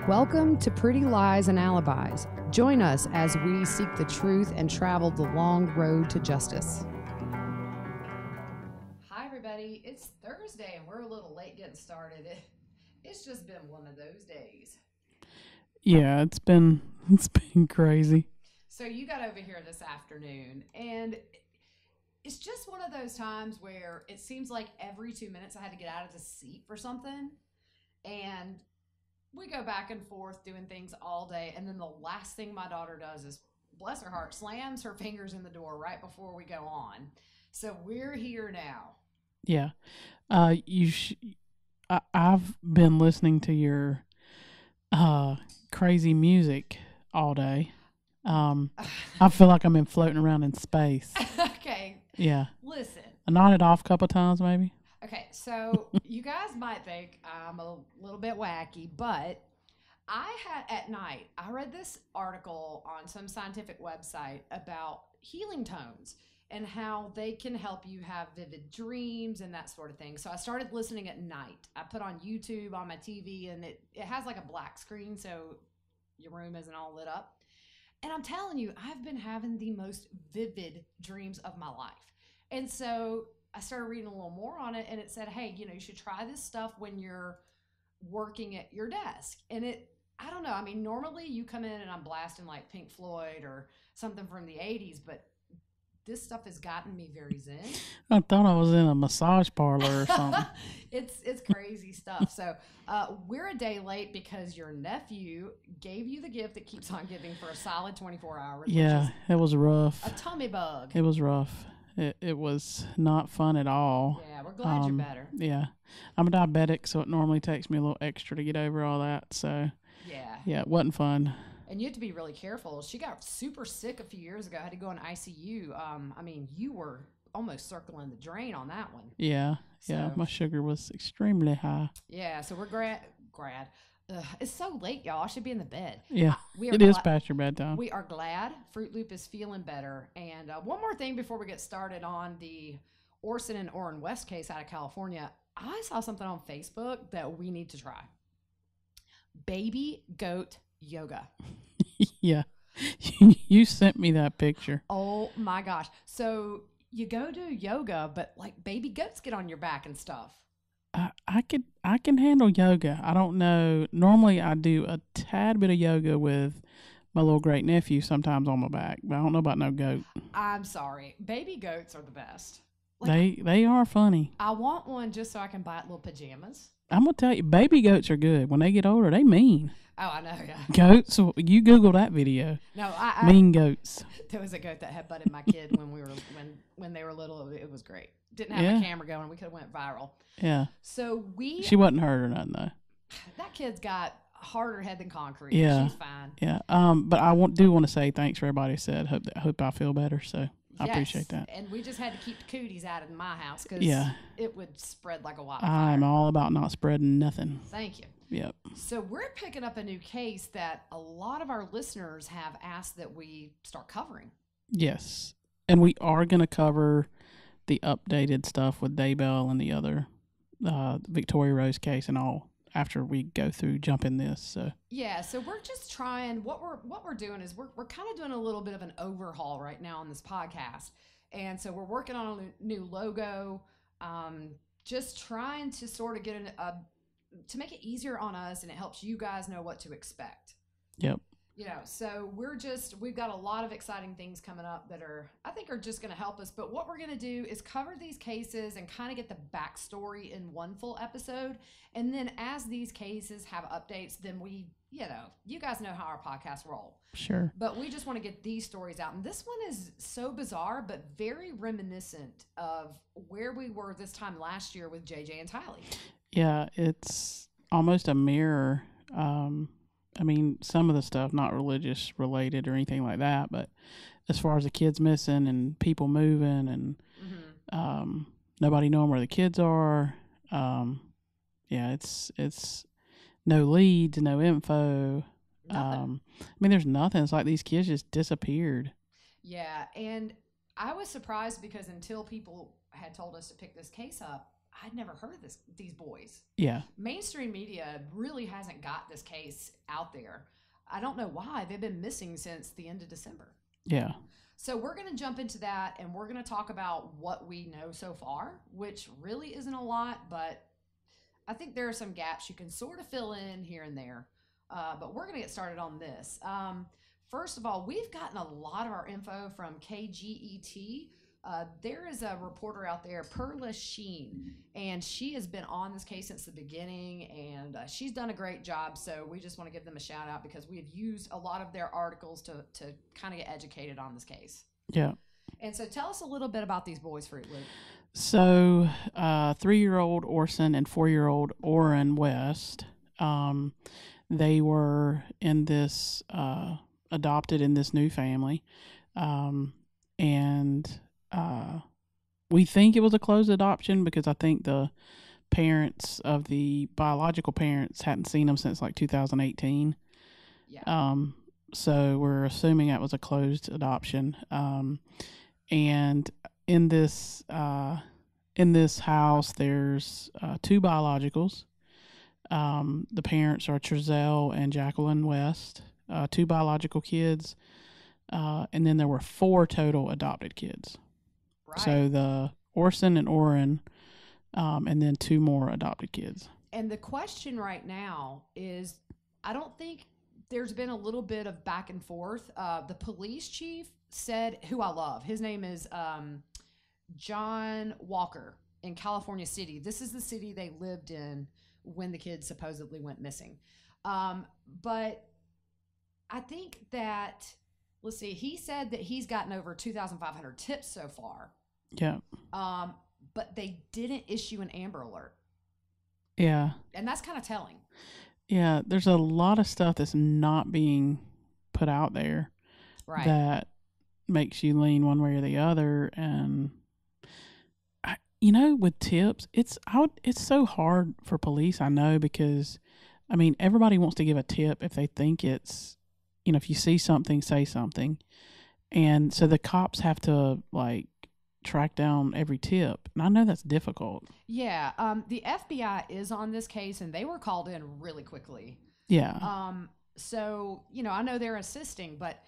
Welcome to Pretty Lies and Alibis. Join us as we seek the truth and travel the long road to justice. Hi, everybody. It's Thursday, and we're a little late getting started. It's just been one of those days. Yeah, it's been crazy. So you got over here this afternoon, and it's just one of those times where it seems like every 2 minutes I had to get out of the seat for something, and we go back and forth doing things all day, and then the last thing my daughter does is, bless her heart, slams her fingers in the door right before we go on. So we're here now. Yeah. I've been listening to your crazy music all day. I feel like I'm floating around in space. Okay. Yeah. Listen. I nodded off a couple of times, maybe. Okay, so you guys might think I'm a little bit wacky, but at night, I read this article on some scientific website about healing tones and how they can help you have vivid dreams and that sort of thing. So I started listening at night. I put on YouTube on my TV, and it has like a black screen, so your room isn't all lit up. And I'm telling you, I've been having the most vivid dreams of my life. And so I started reading a little more on it, and it said, hey, you should try this stuff when you're working at your desk. And I don't know. I mean, normally you come in and I'm blasting like Pink Floyd or something from the 80s, but this stuff has gotten me very zen. I thought I was in a massage parlor or something. It's crazy stuff. So we're a day late because your nephew gave you the gift that keeps on giving for a solid 24 hours. Yeah, it was rough. A tummy bug. It was rough. It was not fun at all. Yeah, we're glad you're better. Yeah. I'm a diabetic, so it normally takes me a little extra to get over all that. So, yeah, it wasn't fun. And you have to be really careful. She got super sick a few years ago. Had to go in ICU. I mean, you were almost circling the drain on that one. Yeah, my sugar was extremely high. Yeah, so we're grad. It's so late, y'all. I should be in the bed. Yeah, it is past your bedtime. We are glad Fruit Loop is feeling better. And one more thing before we get started on the Orson and Orrin West case out of California. I saw something on Facebook that we need to try. Baby goat yoga. Yeah. You sent me that picture. Oh, my gosh. So you go do yoga, but like baby goats get on your back and stuff. I can handle yoga. I don't know. Normally I do a tad bit of yoga with my little great nephew sometimes on my back, but I don't know about no goat. I'm sorry. Baby goats are the best. Like, they are funny. I want one just so I can buy little pajamas. I'm going to tell you, baby goats are good. When they get older, they mean. Oh, I know, yeah. Goats, you Google that video. No, mean goats. There was a goat that had butted my kid when they were little. It was great. Didn't have a camera going. We could have went viral. Yeah. So she wasn't hurt or nothing though. That kid's got harder head than concrete. Yeah. She's fine. Yeah. But I do want to say thanks for everybody said. Hope I feel better. So I appreciate that. And we just had to keep the cooties out of my house because it would spread like a wildfire. I'm all about not spreading nothing. Thank you. Yep. So we're picking up a new case that a lot of our listeners have asked that we start covering. Yes. And we are going to cover the updated stuff with Daybell and the other Victoria Rose case and all after we go through jumping this. So we're just trying. What we're doing is we're kind of doing a little bit of an overhaul right now on this podcast, and so we're working on a new logo. Just trying to sort of get to make it easier on us, and it helps you guys know what to expect. Yep. So we've got a lot of exciting things coming up that I think are just going to help us. But what we're going to do is cover these cases and kind of get the backstory in one full episode. And then as these cases have updates, then you guys know how our podcasts roll. Sure. But we just want to get these stories out. And this one is so bizarre, but very reminiscent of where we were this time last year with JJ and Tylee. Yeah, it's almost a mirror. I mean, some of the stuff not religious related or anything like that, but as far as the kids missing and people moving and nobody knowing where the kids are, it's no leads, no info. I mean, there's nothing. It's like these kids just disappeared. Yeah, and I was surprised because until people had told us to pick this case up, I'd never heard of these boys. Yeah. Mainstream media really hasn't got this case out there. I don't know why. They've been missing since the end of December. Yeah. So we're going to jump into that, and we're going to talk about what we know so far, which really isn't a lot, but I think there are some gaps you can sort of fill in here and there. But we're going to get started on this. First of all, we've gotten a lot of our info from KGET. There is a reporter out there, Perla Sheen, and she has been on this case since the beginning, and she's done a great job. So we just want to give them a shout out because we have used a lot of their articles to kind of get educated on this case. Yeah. And so tell us a little bit about these boys, Fruit Loop. So 3-year-old Orson and 4-year-old Orrin West, they were in this adopted in this new family, and we think it was a closed adoption because I think the parents of the biological parents hadn't seen them since like 2018. Yeah. So we're assuming that was a closed adoption. And in this house, there's 2 biologicals. The parents are Trezell and Jacqueline West, 2 biological kids, and then there were 4 total adopted kids. Right. So the Orson and Orrin, and then 2 more adopted kids. And the question right now is, I don't think there's been a little bit of back and forth. The police chief said, who I love, his name is John Walker in California City. This is the city they lived in when the kids supposedly went missing. But I think that, let's see, he said that he's gotten over 2,500 tips so far. Yeah. But they didn't issue an Amber Alert. Yeah. And that's kind of telling. Yeah, there's a lot of stuff that's not being put out there, right, that makes you lean one way or the other. And with tips, it's so hard for police, I know, because I mean, everybody wants to give a tip if they think it's, if you see something, say something. And so the cops have to like track down every tip. And I know that's difficult. Yeah. The FBI is on this case and they were called in really quickly. Yeah. So, I know they're assisting, but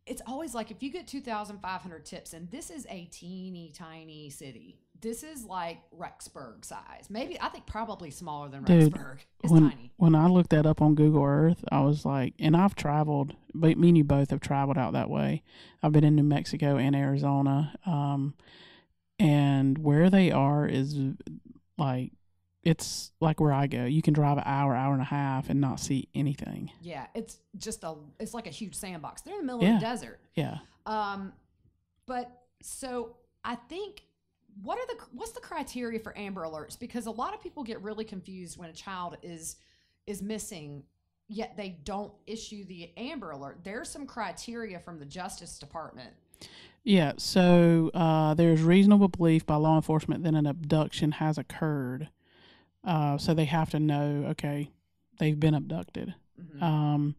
it's always like if you get 2,500 tips, and this is a teeny tiny city. This is like Rexburg size. Maybe, I think probably smaller than Rexburg. It's tiny. When I looked that up on Google Earth, I was like, and I've traveled, but me and you both have traveled out that way. I've been in New Mexico and Arizona. And where they are is like, it's like where I go. You can drive an hour and a half and not see anything. Yeah, it's just it's like a huge sandbox. They're in the middle of the desert. Yeah. But so I think, what's the criteria for Amber Alerts? Because a lot of people get really confused when a child is missing, yet they don't issue the Amber Alert. There's some criteria from the Justice Department. Yeah, so there's reasonable belief by law enforcement that an abduction has occurred. So they have to know, okay, they've been abducted. Mm-hmm.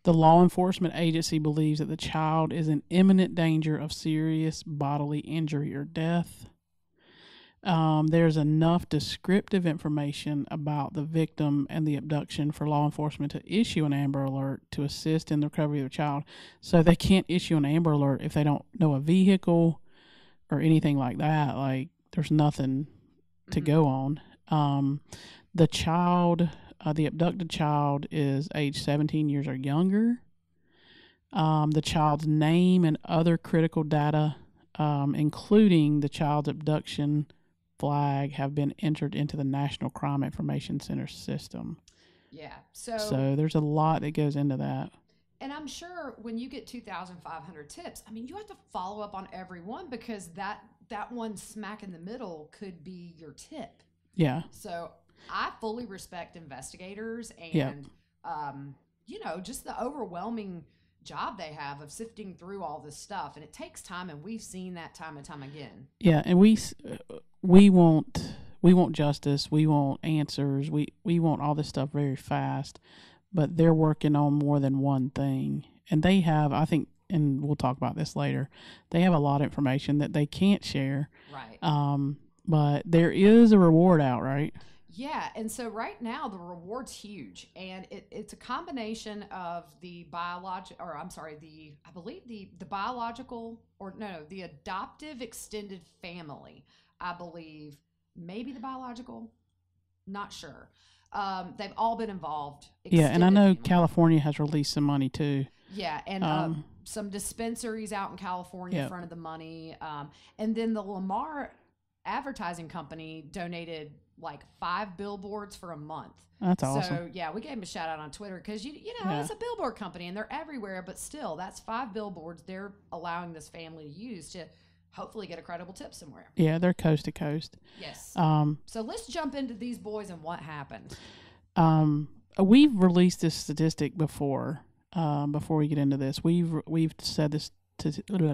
The law enforcement agency believes that the child is in imminent danger of serious bodily injury or death. There's enough descriptive information about the victim and the abduction for law enforcement to issue an Amber Alert to assist in the recovery of the child. So they can't issue an Amber Alert if they don't know a vehicle or anything like that. Like, there's nothing to go on. The child, the abducted child, is age 17 years or younger. The child's name and other critical data, including the child's abduction flag, have been entered into the National Crime Information Center system. Yeah. So there's a lot that goes into that. And I'm sure when you get 2,500 tips, I mean, you have to follow up on every one because that one smack in the middle could be your tip. Yeah. So I fully respect investigators and, just the overwhelming job they have of sifting through all this stuff. And it takes time, and we've seen that time and time again. Yeah, and we want justice. We want answers. We want all this stuff very fast, but they're working on more than one thing. And they have, I think, and we'll talk about this later, they have a lot of information that they can't share. Right. but there is a reward out, right? Yeah, and so right now the reward's huge, and it's a combination of the I believe the biological, or no, the adoptive extended family. I believe maybe the biological, not sure. They've all been involved. Yeah, and I Extended know family. California has released some money too. Yeah, and some dispensaries out in California Yeah. fronted the money, and then the Lamar Advertising Company donated like 5 billboards for a month. That's awesome. So yeah, we gave them a shout out on Twitter because you know Yeah. it's a billboard company and they're everywhere, but still that's 5 billboards they're allowing this family to use to hopefully get a credible tip somewhere. Yeah, they're coast to coast. Yes. Um, So let's jump into these boys and what happened. we've released this statistic before. Before we get into this, we've said this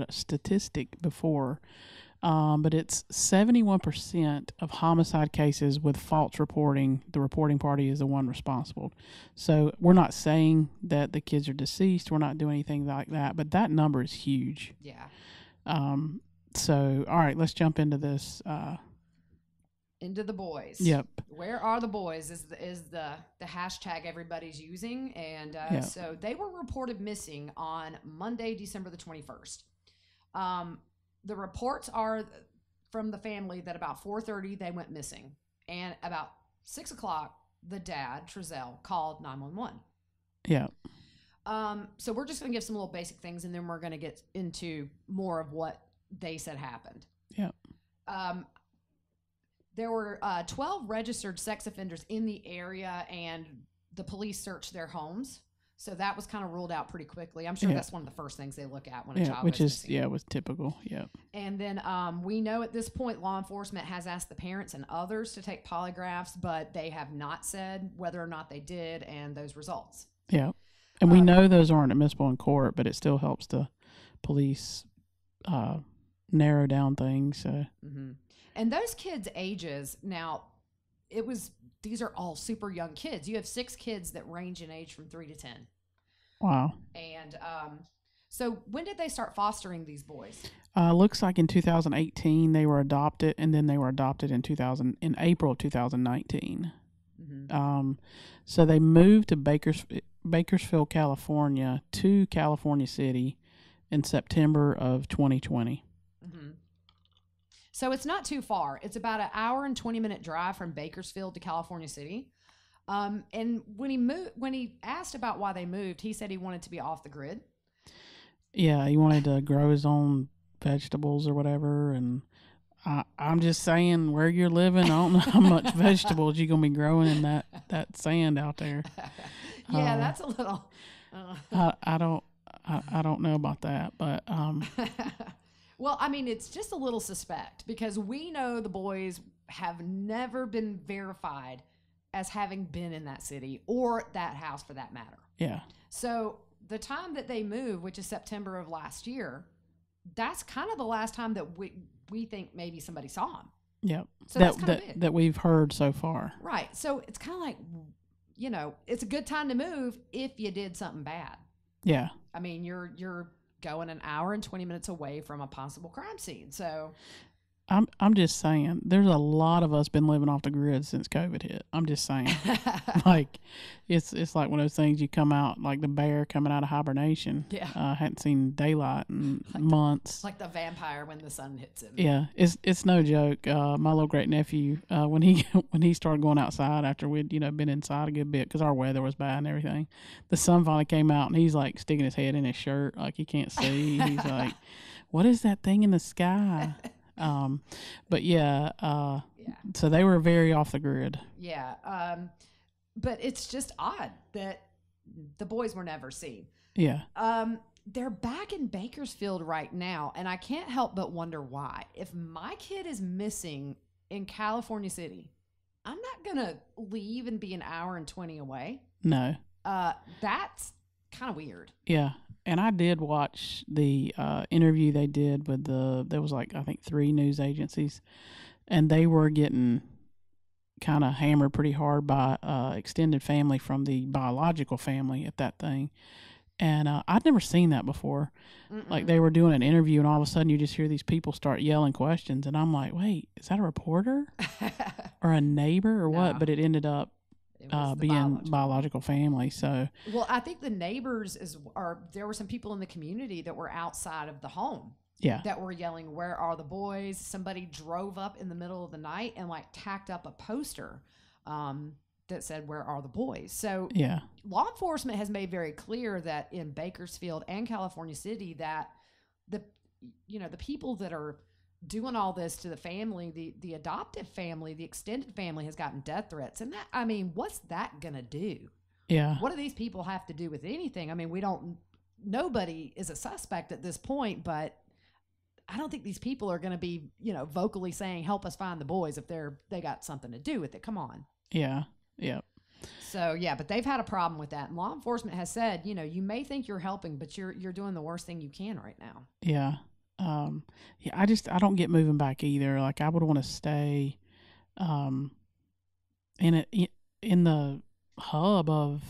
statistic before. But it's 71% of homicide cases with false reporting. The reporting party is the one responsible. So we're not saying that the kids are deceased. We're not doing anything like that. But that number is huge. Yeah. So, all right, let's jump into this. Into the boys. Yep. Where are the boys is the hashtag everybody's using. And Yep. so they were reported missing on Monday, December the 21st. The reports are from the family that about 4:30 they went missing, and about 6 o'clock the dad Trezell called 911. Yeah. So we're just going to give some little basic things, and then we're going to get into more of what they said happened. Yeah. There were 12 registered sex offenders in the area, and the police searched their homes. So that was kind of ruled out pretty quickly. I'm sure that's one of the first things they look at when a child which goes is missing. was typical. Yeah. And then we know at this point law enforcement has asked the parents and others to take polygraphs, but they have not said whether or not they did and those results. Yeah. And we know those aren't admissible in court, but it still helps the police narrow down things. So. Mm-hmm. And those kids' ages, now, these are all super young kids. You have 6 kids that range in age from 3 to 10. Wow. And so when did they start fostering these boys? Looks like in 2018 they were adopted, and then they were adopted in April of 2019. Mm-hmm. So they moved to Bakersfield, California, to California City in September of 2020. Mm-hmm. So it's not too far. It's about an hour and 20-minute drive from Bakersfield to California City. And when he asked about why they moved, he said he wanted to be off the grid. Yeah, he wanted to grow his own vegetables or whatever. And I'm just saying, where you're living, I don't know how much vegetables you're gonna be growing in that sand out there. Yeah, that's a little. I don't know about that, but Well, I mean, it's just a little suspect because we know the boys have never been verified as having been in that city or that house for that matter. Yeah. So the time that they moved, which is September of last year, that's kind of the last time that we think maybe somebody saw him. Yep. So that's kind of it. That we've heard so far. Right. So it's kind of like, it's a good time to move if you did something bad. Yeah. I mean, you're going an hour and 20 minutes away from a possible crime scene. So I'm just saying, there's a lot of us been living off the grid since COVID hit. I'm just saying, like, it's like one of those things you come out like the bear coming out of hibernation. Yeah, hadn't seen daylight in months. Like the vampire when the sun hits him. Yeah, it's no joke. My little great nephew, when he started going outside after we'd been inside a good bit because our weather was bad and everything, the sun finally came out and he's like sticking his head in his shirt like he can't see. He's like, "What is that thing in the sky?" But yeah, so they were very off the grid. Yeah. But it's just odd that the boys were never seen. Yeah. They're back in Bakersfield right now, and I can't help but wonder why. If my kid is missing in California City, I'm not going to leave and be an hour and 20 away. No. That's kind of weird. Yeah. And I did watch the interview they did with there was like, I think 3 news agencies, and they were getting kind of hammered pretty hard by extended family from the biological family at that thing. And I'd never seen that before. Like they were doing an interview and all of a sudden you just hear these people start yelling questions. And I'm like, wait, is that a reporter or a neighbor or what? No. But it ended up It was the being biological family. So, well, I think the neighbors there were some people in the community that were outside of the home. yeah. That were yelling, "Where are the boys?" Somebody drove up in the middle of the night and like tacked up a poster that said, "Where are the boys?" So Yeah. law enforcement has made very clear that in Bakersfield and California City that the people that are doing all this to the family, the adoptive family, the extended family has gotten death threats. And that, I mean, what's that going to do? Yeah. What do these people have to do with anything? I mean, nobody is a suspect at this point, but I don't think these people are going to be, vocally saying, help us find the boys if they got something to do with it. Come on. Yeah. Yeah. So, yeah, but they've had a problem with that. And law enforcement has said, you may think you're helping, but you're doing the worst thing you can right now. Yeah. Yeah, I don't get moving back either. Like I would want to stay, in the hub of,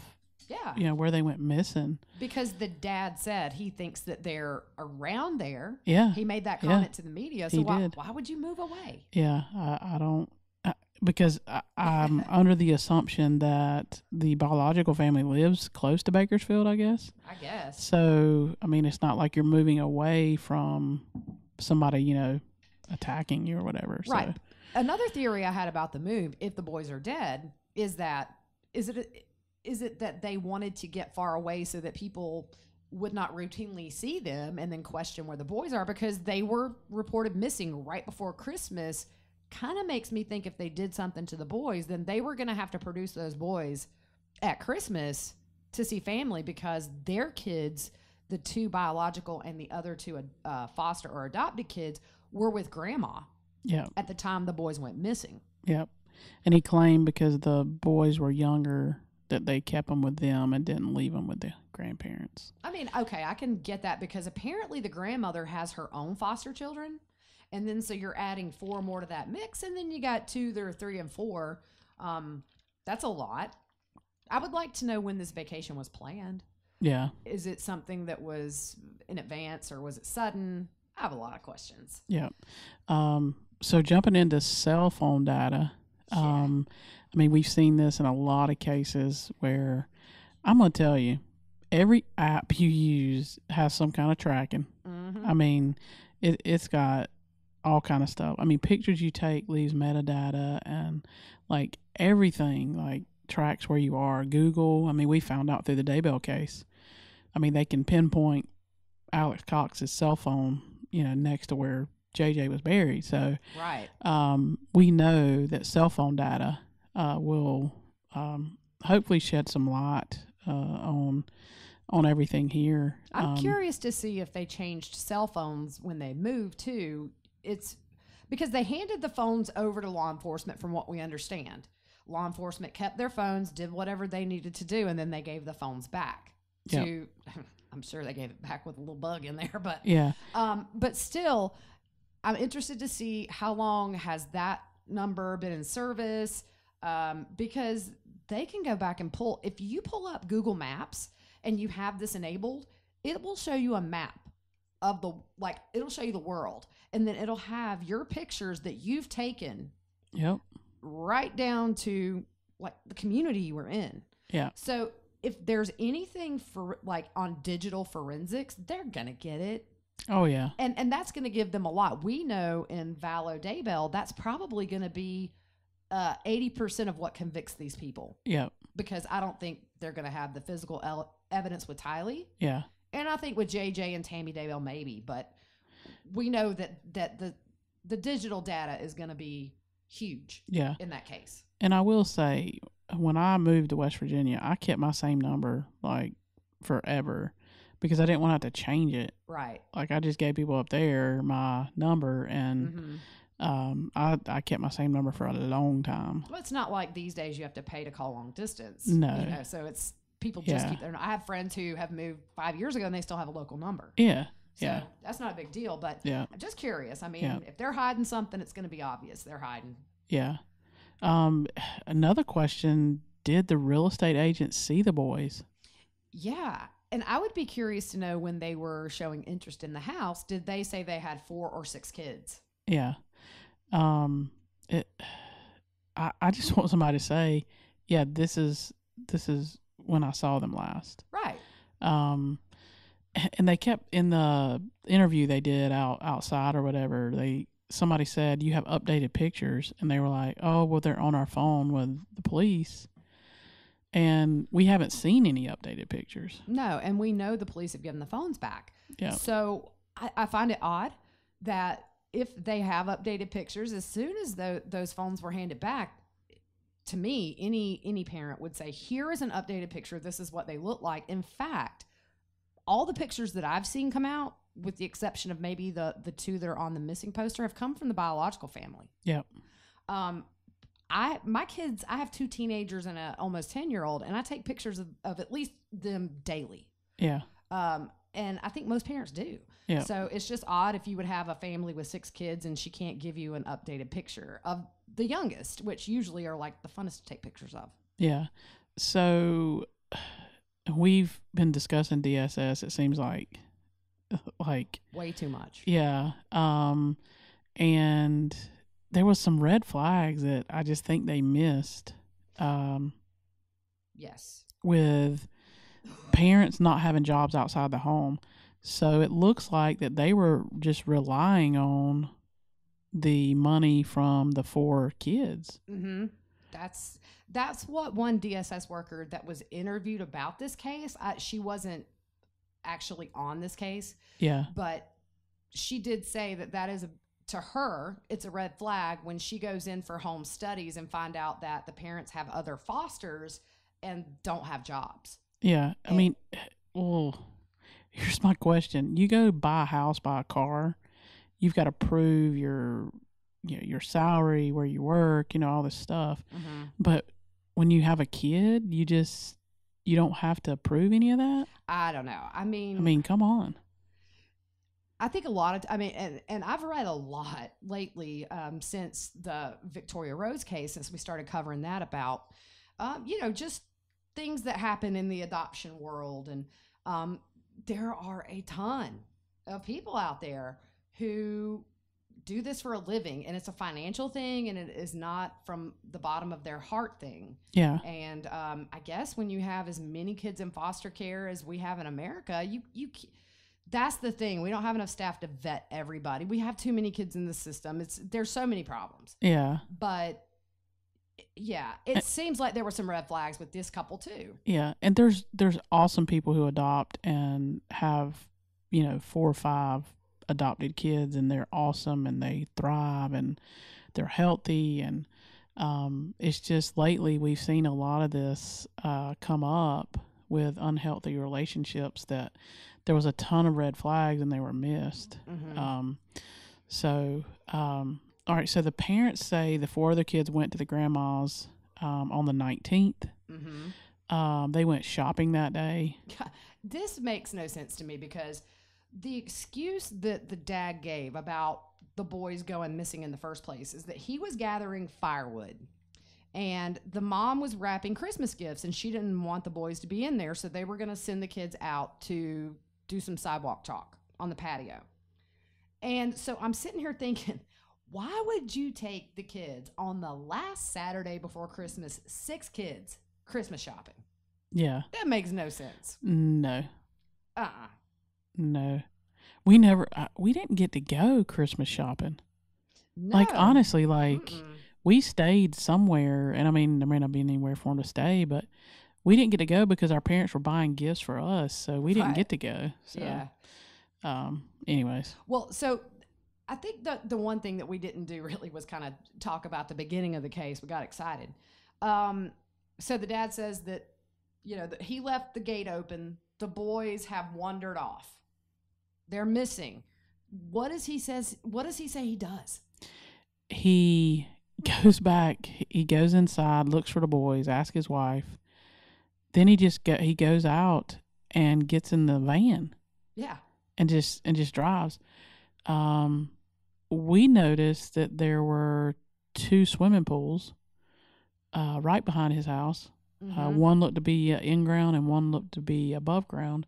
Yeah. where they went missing. Because the dad said he thinks that they're around there. Yeah. He made that comment to the media. So He why did. would you move away? Yeah. I don't, because I'm under the assumption that the biological family lives close to Bakersfield, I guess. I guess. So, I mean, it's not like you're moving away from somebody, attacking you or whatever. Right. So, Another theory I had about the move, if the boys are dead, is it that they wanted to get far away so that people would not routinely see them and then question where the boys are, because they were reported missing right before Christmas. Kind of makes me think if they did something to the boys, then they were going to have to produce those boys at Christmas to see family, because their kids, the two biological and the other two foster or adopted kids, were with grandma yeah. at the time the boys went missing. Yep. And he claimed because the boys were younger that they kept them with them and didn't leave them with the grandparents. I mean, okay, I can get that, because apparently the grandmother has her own foster children. And then so you're adding 4 more to that mix. And then you got 2 that are 3 and 4. That's a lot. I would like to know when this vacation was planned. Yeah. Is it something that was in advance, or was it sudden? I have a lot of questions. Yeah. So jumping into cell phone data, I mean, we've seen this in a lot of cases where I'm going to tell you, every app you use has some kind of tracking. Mm-hmm. I mean, it's got all kind of stuff. I mean, pictures you take leaves metadata, and like everything like tracks where you are. Google, I mean, we found out through the Daybell case. I mean, they can pinpoint Alex Cox's cell phone, next to where JJ was buried. So, right. We know that cell phone data will hopefully shed some light on everything here. I'm curious to see if they changed cell phones when they moved too. It's because they handed the phones over to law enforcement, from what we understand. Law enforcement kept their phones, did whatever they needed to do, and then they gave the phones back to, I'm sure they gave it back with a little bug in there, but yeah. But still, I'm interested to see how long has that number been in service, because they can go back and pull. If you pull up Google Maps and you have this enabled, it will show you a map of it'll show you the world, and then it'll have your pictures that you've taken. Yep. Right down to like the community you were in. Yeah. So if there's anything for like on digital forensics, they're gonna get it. Oh yeah. And that's gonna give them a lot. We know in Vallow Daybell, that's probably gonna be 80% of what convicts these people. Yeah. Because I don't think they're gonna have the physical evidence with Tylee. Yeah. And I think with JJ and Tammy Daybell maybe, but we know that the digital data is gonna be huge. Yeah. In that case. And I will say, when I moved to West Virginia, I kept my same number like forever, because I didn't want to have to change it. Right. Like I just gave people up there my number, and I kept my same number for a long time. Well, it's not like these days you have to pay to call long distance. No. So it's people just keep their. I have friends who have moved 5 years ago and they still have a local number. Yeah. So that's not a big deal, but I'm just curious. I mean, if they're hiding something, it's going to be obvious they're hiding. Yeah. Another question, did the real estate agent see the boys? Yeah. And I would be curious to know when they were showing interest in the house, did they say they had 4 or 6 kids? Yeah. It. I just want somebody to say, yeah, this is when I saw them last. Right. And they kept in the interview they did outside or whatever. Somebody said, you have updated pictures, and they were like, oh, well, they're on our phone with the police. And we haven't seen any updated pictures. No, and we know the police have given the phones back. Yeah. So I find it odd that if they have updated pictures, as soon as those phones were handed back, to me, any parent would say, here is an updated picture. This is what they look like. In fact, all the pictures that I've seen come out, with the exception of maybe the 2 that are on the missing poster, have come from the biological family. Yep. My kids, I have 2 teenagers and an almost 10-year-old, and I take pictures of at least them daily. Yeah. And I think most parents do. Yeah. So it's just odd if you would have a family with 6 kids and she can't give you an updated picture of the youngest, which usually are like the funnest to take pictures of. Yeah. So we've been discussing DSS, it seems like way too much. Yeah. And there was some red flags that I just think they missed. Yes. With parents not having jobs outside the home. So it looks like that they were just relying on the money from the 4 kids. Mm-hmm. That's what one DSS worker that was interviewed about this case. She wasn't actually on this case. Yeah. But she did say that is to her, it's a red flag when she goes in for home studies and find out that the parents have other fosters and don't have jobs. Yeah. I mean, well, here's my question. You go buy a house, buy a car, you've got to prove your salary, where you work, all this stuff. Mm-hmm. But when you have a kid, you don't have to prove any of that? I don't know. I mean, come on. I think a lot of, and I've read a lot lately since the Victoria Rose case, since we started covering that about, just things that happen in the adoption world. And there are a ton of people out there who do this for a living, and it's a financial thing, and it is not from the bottom of their heart thing. Yeah. And I guess when you have as many kids in foster care as we have in America, you that's the thing. We don't have enough staff to vet everybody. We have too many kids in the system. There's so many problems. Yeah. But yeah, it seems like there were some red flags with this couple too. Yeah, and there's awesome people who adopt and have 4 or 5 adopted kids, and they're awesome and they thrive and they're healthy, and it's just lately we've seen a lot of this come up with unhealthy relationships, that there was a ton of red flags and they were missed. Mm-hmm. All right, so the parents say the 4 other kids went to the grandma's on the 19th. Mm-hmm. They went shopping that day. This makes no sense to me, because the excuse that the dad gave about the boys going missing in the first place is that he was gathering firewood, and the mom was wrapping Christmas gifts, and she didn't want the boys to be in there, so they were going to send the kids out to do some sidewalk chalk on the patio. And so I'm sitting here thinking, why would you take the kids on the last Saturday before Christmas, 6 kids, Christmas shopping? Yeah. That makes no sense. No. No. We didn't get to go Christmas shopping. No. Like, honestly, Mm-mm. we stayed somewhere, and I mean, there may not be anywhere for them to stay, but we didn't get to go because our parents were buying gifts for us, so we didn't get to go. So, yeah. Anyways. Well, so I think the one thing that we didn't do really was kind of talk about the beginning of the case. We got excited. So the dad says that, that he left the gate open. The boys have wandered off. They're missing. What does he say he does? He goes back. He goes inside, looks for the boys, asks his wife. Then he goes out and gets in the van. Yeah. And just drives. We noticed that there were 2 swimming pools right behind his house. One looked to be in ground and one looked to be above ground.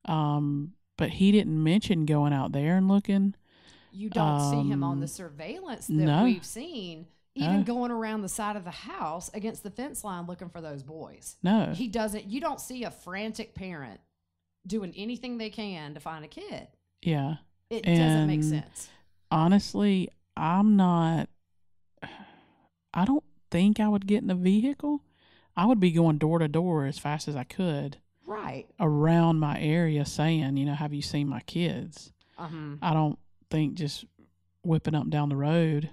But he didn't mention going out there and looking. You don't see him on the surveillance that we've seen, even going around the side of the house against the fence line looking for those boys. No. He doesn't. You don't see a frantic parent doing anything they can to find a kid. Yeah. It doesn't make sense. Honestly, I don't think I would get in a vehicle. I would be going door to door as fast as I could. Right. Around my area saying, have you seen my kids? I don't think just whipping up down the road,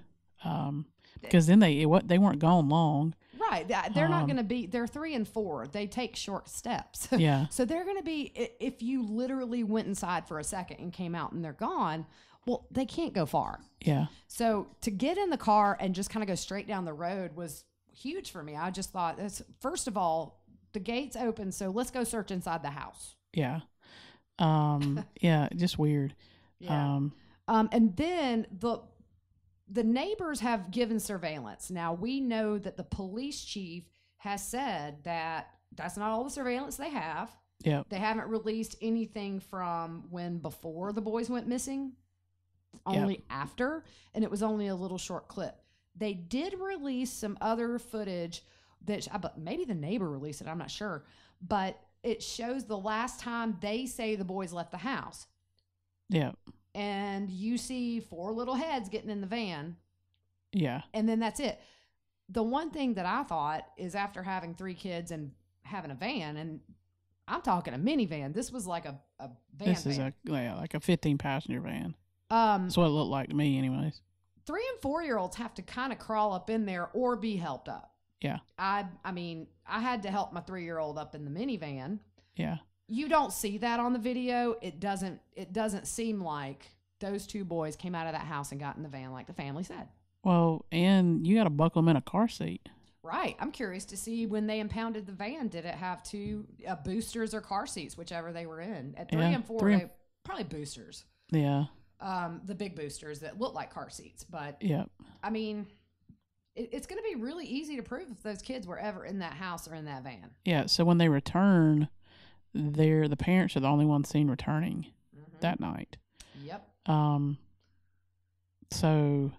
because then they weren't gone long. Right. They're not going to be, they're 3 and 4. They take short steps. Yeah. So they're going to be, if you literally went inside for a second and came out and they're gone, well, they can't go far. Yeah. So to get in the car and just kind of go straight down the road was huge for me. I just thought, first of all, the gate's open, so let's go search inside the house. Yeah. Yeah, just weird. Yeah. And then the neighbors have given surveillance. Now, we know that the police chief has said that that's not all the surveillance they have. Yeah. They haven't released anything from when before the boys went missing, only after, and it was only a little short clip. They did release some other footage that maybe the neighbor released it, I'm not sure, but it shows the last time they say the boys left the house. Yeah. And you see 4 little heads getting in the van. Yeah. And then that's it. The one thing that I thought is, after having 3 kids and having a van, and I'm talking a minivan, this was like a van. This is like a 15-passenger van. That's what it looked like to me anyways. 3 and 4-year-olds have to kind of crawl up in there or be helped up. Yeah. I mean, I had to help my 3-year-old up in the minivan. Yeah. You don't see that on the video. It doesn't seem like those 2 boys came out of that house and got in the van like the family said. Well, and you got to buckle them in a car seat. Right. I'm curious to see, when they impounded the van, did it have 2 boosters or car seats, whichever they were in? At 3 and 4, they probably boosters. Yeah. The big boosters that look like car seats. But, yeah. I mean, it's going to be really easy to prove if those kids were ever in that house or in that van. Yeah. So when they return, the parents are the only ones seen returning that night. Yep. So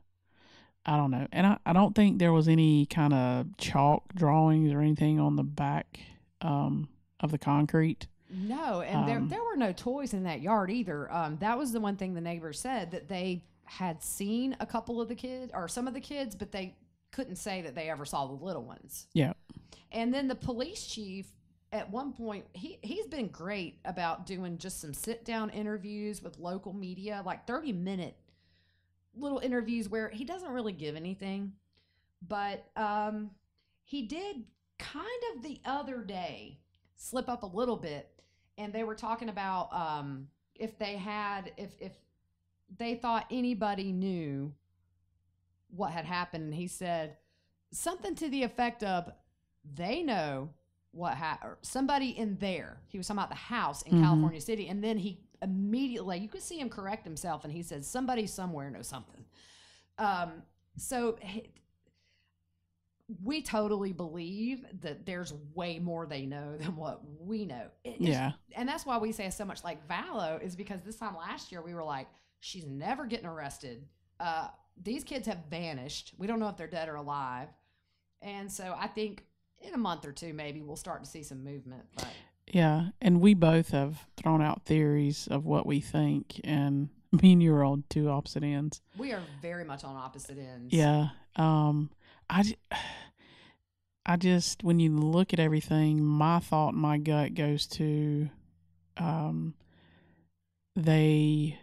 I don't know. And I don't think there was any kind of chalk drawings or anything on the back of the concrete. No, and there were no toys in that yard either. That was the one thing the neighbors said, that they had seen a couple of the kids, or some of the kids, but they couldn't say that they ever saw the little ones. Yeah. And then the police chief, at one point, he's been great about doing just some sit-down interviews with local media, like 30-minute little interviews where he doesn't really give anything. But he did kind of the other day slip up a little bit, and they were talking about if they thought anybody knew what had happened. And he said something to the effect of, they know what happened. Somebody in there. He was talking about the house in California City. And then he immediately, you could see him correct himself, and he said, somebody somewhere knows something. So we totally believe that there's way more they know than what we know. And that's why we say so much like Vallow, is because this time last year we were like, she's never getting arrested. These kids have vanished. We don't know if they're dead or alive. And so I think in a month or 2, maybe we'll start to see some movement. But yeah, and we both have thrown out theories of what we think, and me and you are on 2 opposite ends. We are very much on opposite ends. Yeah. I just, when you look at everything, my thought, my gut goes to, they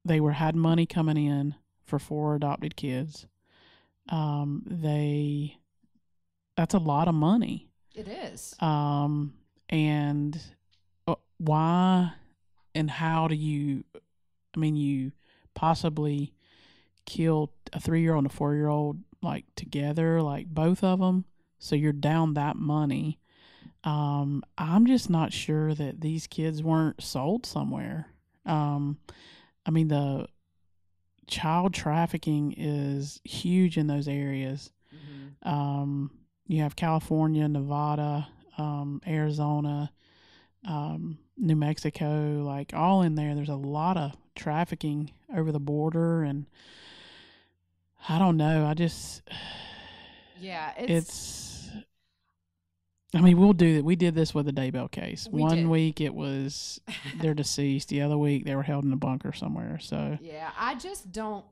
had money coming in for 4 adopted kids. That's a lot of money. It is. And why and how do you possibly kill a 3-year-old and a 4-year-old, like, together, like both of them, so you're down that money. I'm just not sure that these kids weren't sold somewhere. The child trafficking is huge in those areas. you have California, Nevada, Arizona, New Mexico, like all in there. There's a lot of trafficking over the border, and I don't know. I just, Yeah, I mean, we'll do that. We did this with the Daybell case. We One did. week it was they're deceased. The other week they were held in a bunker somewhere. So yeah, I just don't.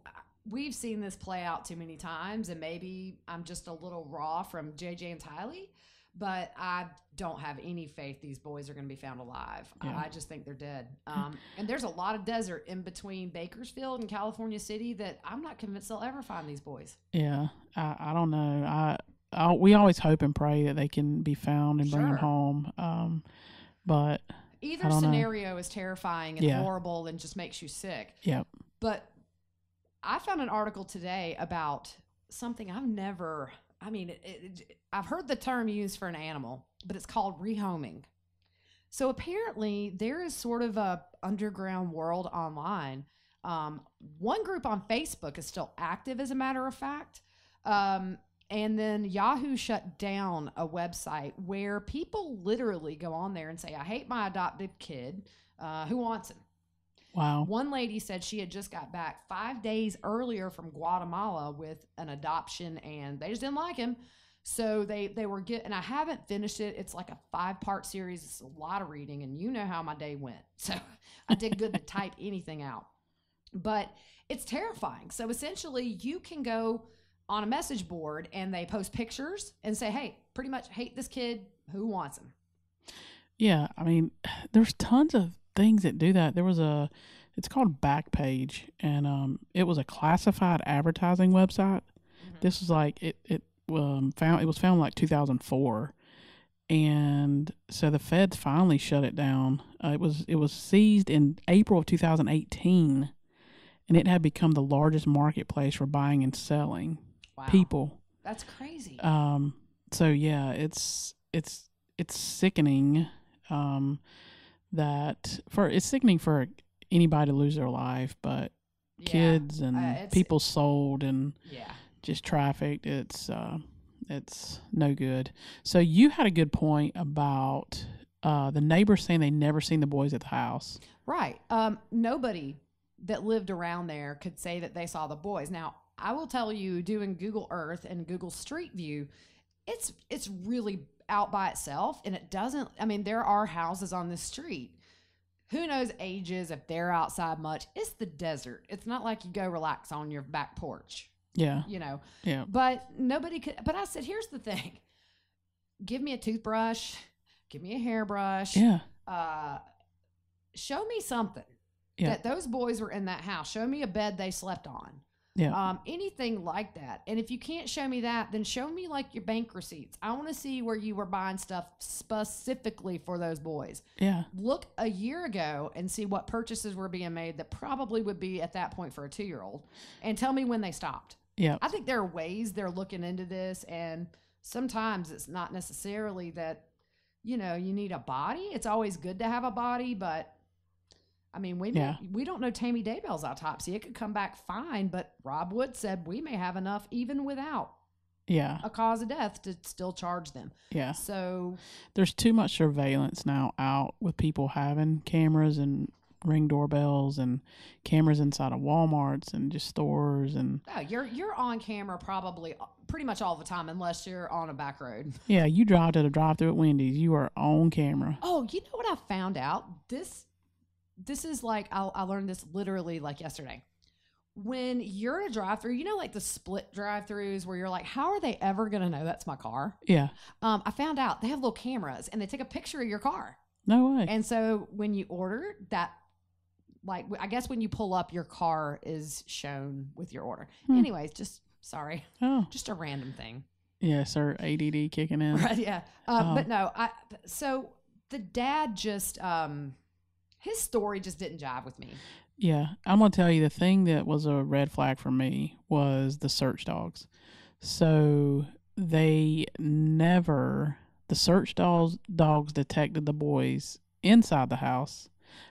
We've seen this play out too many times, and maybe I'm just a little raw from JJ and Tylee, but I don't have any faith these boys are going to be found alive. Yeah. I just think they're dead. And there's a lot of desert in between Bakersfield and California City that I'm not convinced they'll ever find these boys. yeah, I don't know. We always hope and pray that they can be found and bring them Sure. home. But Either I don't know. scenario is terrifying and Yeah. horrible and just makes you sick. Yep. But I found an article today about something I've never, I mean, I've heard the term used for an animal, but it's called rehoming. So apparently there is sort of a underground world online. One group on Facebook is still active, as a matter of fact. And then Yahoo shut down a website where people literally go on there and say, I hate my adopted kid. Who wants him? Wow. One lady said she had just got back 5 days earlier from Guatemala with an adoption, and they just didn't like him. So they were and I haven't finished it. It's like a 5-part series. It's a lot of reading, and you know how my day went. So I did good to type anything out. But it's terrifying. So essentially you can go on a message board and they post pictures and say, hey, pretty much hate this kid. Who wants him? Yeah, I mean, there's tons of things that do that. It's called Backpage, and it was a classified advertising website. Mm-hmm. This was like it was found like 2004, and so the feds finally shut it down. It was seized in April of 2018, and it had become the largest marketplace for buying and selling people. That's crazy. So yeah, it's sickening. It's sickening for anybody to lose their life, but kids and people sold and just trafficked. It's no good. So you had a good point about the neighbors saying they never seen the boys at the house. Right. Nobody that lived around there could say that they saw the boys. Now, I will tell you, doing Google Earth and Google Street View, it's really out by itself, and it doesn't. I mean, there are houses on the street. Who knows ages if they're outside much? It's the desert. It's not like you go relax on your back porch. Yeah. You know. Yeah. But nobody could. But I said, here's the thing: give me a toothbrush, give me a hairbrush. Yeah. Show me something that those boys were in that house. Show me a bed they slept on. Yeah. Anything like that. And if you can't show me that, then show me like your bank receipts. I want to see where you were buying stuff specifically for those boys. Yeah. Look a year ago and see what purchases were being made that probably would be at that point for a 2-year-old, and tell me when they stopped. Yeah. I think there are ways they're looking into this, and sometimes it's not necessarily that, you need a body. It's always good to have a body, but I mean, we don't know Tammy Daybell's autopsy. It could come back fine, but Rob Wood said we may have enough even without a cause of death to still charge them. Yeah. So there's too much surveillance now out with people having cameras and Ring doorbells and cameras inside of Walmarts and just stores and you're on camera probably pretty much all the time unless you're on a back road. Yeah, you drive to the drive-thru at Wendy's, you are on camera. Oh, you know what I found out? This is like I learned this literally like yesterday. When you're in a drive-thru, like the split drive-thrus where you're like, how are they ever going to know that's my car? Yeah. I found out they have little cameras and they take a picture of your car. No way. And so when you order that, like, I guess when you pull up, your car is shown with your order. Anyways, just sorry. Oh. Just a random thing. Yeah, sir. ADD kicking in. Right, yeah. But no, so the dad just, his story just didn't jive with me. Yeah. I'm going to tell you the thing that was a red flag for me was the search dogs. So the search dogs detected the boys inside the house,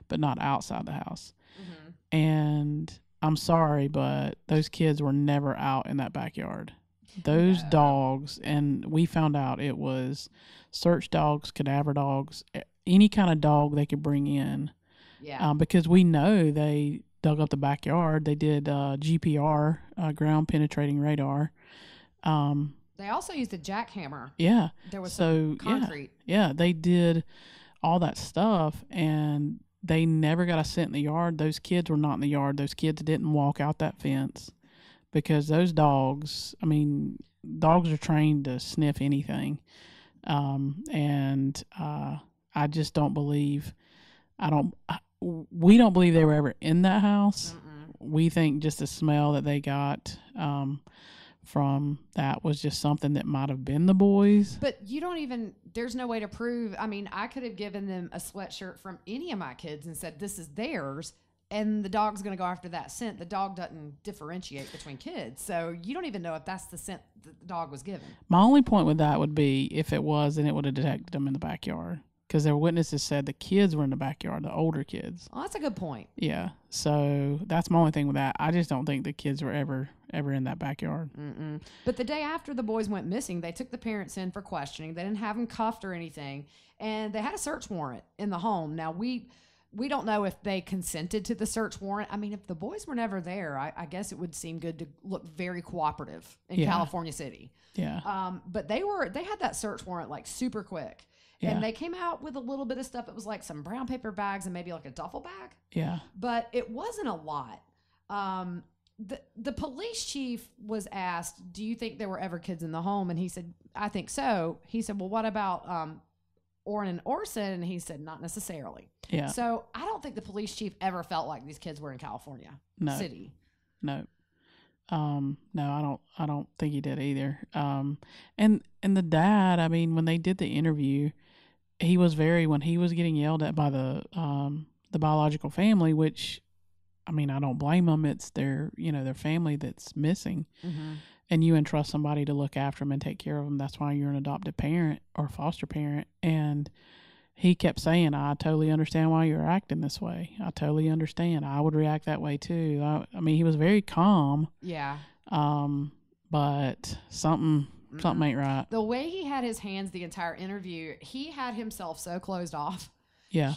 but not outside the house. Mm-hmm. And I'm sorry, but those kids were never out in that backyard. Those No. dogs, and we found out it was search dogs, cadaver dogs, any kind of dog they could bring in. Yeah. Because we know they dug up the backyard. They did GPR, ground penetrating radar. They also used a jackhammer. Yeah. There was so some concrete. Yeah, they did all that stuff, and they never got a scent in the yard. Those kids were not in the yard. Those kids didn't walk out that fence because those dogs, I mean, dogs are trained to sniff anything. I just don't believe, we don't believe they were ever in that house. Mm-mm. We think just the smell that they got from that was just something that might have been the boys. But you don't even, there's no way to prove. I mean, I could have given them a sweatshirt from any of my kids and said, this is theirs, and the dog's going to go after that scent. The dog doesn't differentiate between kids. So you don't even know if that's the scent that the dog was given. My only point with that would be if it was, then it would have detected them in the backyard. Because their witnesses said the kids were in the backyard, the older kids. Well, that's a good point. Yeah. So that's my only thing with that. I just don't think the kids were ever in that backyard. Mm-mm. But the day after the boys went missing, they took the parents in for questioning. They didn't have them cuffed or anything. And they had a search warrant in the home. Now, we don't know if they consented to the search warrant. I mean, if the boys were never there, I guess it would seem good to look very cooperative in California City. Yeah. But they had that search warrant like super quick. Yeah. And they came out with a little bit of stuff. It was like some brown paper bags and maybe like a duffel bag. Yeah. But it wasn't a lot. The police chief was asked, do you think there were ever kids in the home? And he said, I think so. He said, well, what about Orrin and Orson? And he said, not necessarily. Yeah. So I don't think the police chief ever felt like these kids were in California City. No. No, I don't think he did either. And the dad, I mean, when they did the interview, he was when he was getting yelled at by the biological family, which, I mean, I don't blame them. It's their family that's missing. Mm-hmm. And you entrust somebody to look after them and take care of them. That's why you're an adoptive parent or foster parent. And he kept saying, I totally understand why you're acting this way. I totally understand. I would react that way too. I mean, he was very calm. Yeah. But something ain't right. The way he had his hands the entire interview, he had himself so closed off. Yeah.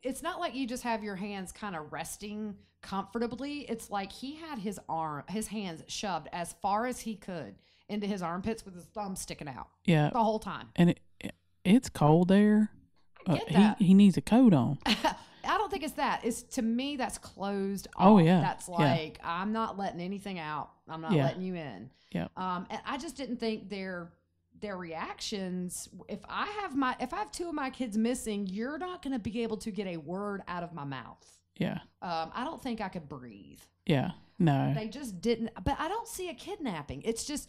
It's not like you just have your hands kind of resting comfortably. It's like he had his hands shoved as far as he could into his armpits with his thumb sticking out. Yeah. The whole time. And it's cold there. I get that. He needs a coat on. I don't think it's that. To me, that's closed off. Oh, yeah. That's like, I'm not letting anything out. I'm not letting you in. Yeah. And I just didn't think their reactions. If I have two of my kids missing, you're not going to be able to get a word out of my mouth. Yeah. I don't think I could breathe. Yeah. No. They just didn't. But I don't see a kidnapping. It's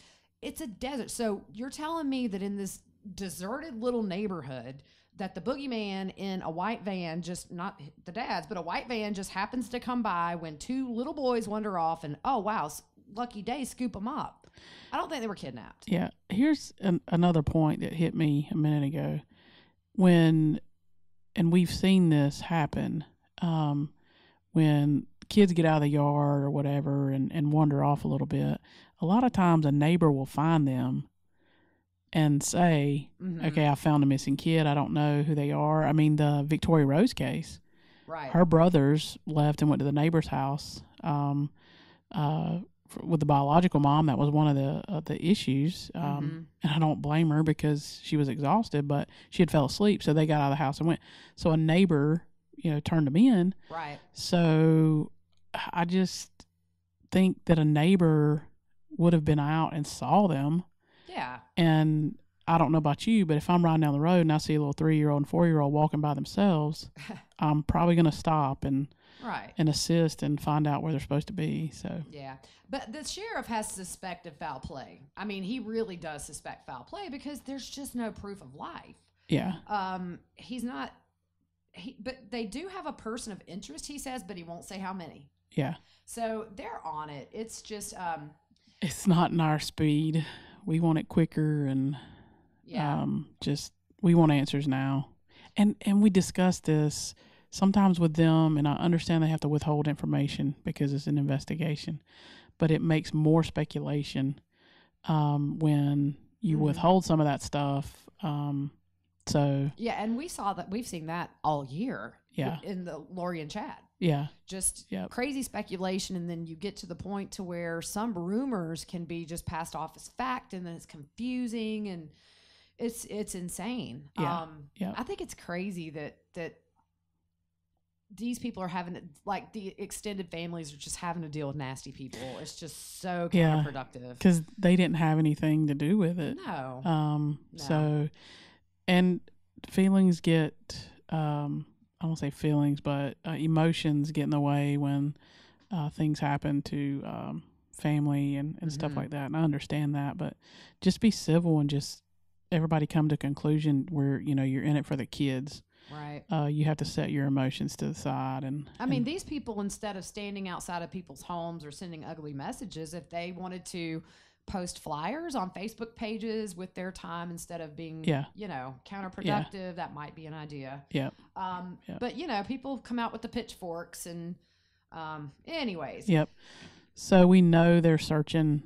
a desert. So you're telling me that in this deserted little neighborhood that the boogeyman in a white van, just not the dad's, but a white van just happens to come by when two little boys wander off and, oh, wow, lucky day, scoop them up. I don't think they were kidnapped. Yeah. Here's another point that hit me a minute ago. And we've seen this happen, when kids get out of the yard or whatever and wander off a little bit, a lot of times a neighbor will find them and say, okay, I found a missing kid. I don't know who they are. I mean, the Victoria Rose case, right? Her brothers left and went to the neighbor's house with the biological mom. That was one of the issues. And I don't blame her because she was exhausted, but she had fell asleep. So they got out of the house and went. So a neighbor, turned them in. Right. So I just think that a neighbor would have been out and saw them. Yeah. And I don't know about you, but if I'm riding down the road and I see a little 3-year-old and 4-year-old walking by themselves, I'm probably going to stop and assist and find out where they're supposed to be. So yeah, but the sheriff has suspected foul play. I mean, he really does suspect foul play because there's just no proof of life. Yeah. He's not. But they do have a person of interest, he says, but he won't say how many. Yeah. So they're on it. It's just. It's not in our speed. We want it quicker and we want answers now. And we discuss this sometimes with them, and I understand they have to withhold information because it's an investigation, but it makes more speculation when you withhold some of that stuff. So yeah, and we've seen that all year. Yeah. In the Lori and Chad. Yeah. Just Yep. crazy speculation, and then you get to the point to where some rumors can be just passed off as fact, and then it's confusing, and it's insane. Yeah. I think it's crazy that these people are having to, like, the extended families are just having to deal with nasty people. It's just so counterproductive. Because they didn't have anything to do with it. No. No. So, and feelings get, I won't say feelings, but emotions get in the way when things happen to family and stuff like that. And I understand that, but just be civil and just everybody come to a conclusion where, you're in it for the kids. Right. You have to set your emotions to the side. And I mean, these people, instead of standing outside of people's homes or sending ugly messages, if they wanted to post flyers on Facebook pages with their time instead of being, counterproductive, that might be an idea. Yeah. But, people come out with the pitchforks and anyways. Yep. So we know they're searching.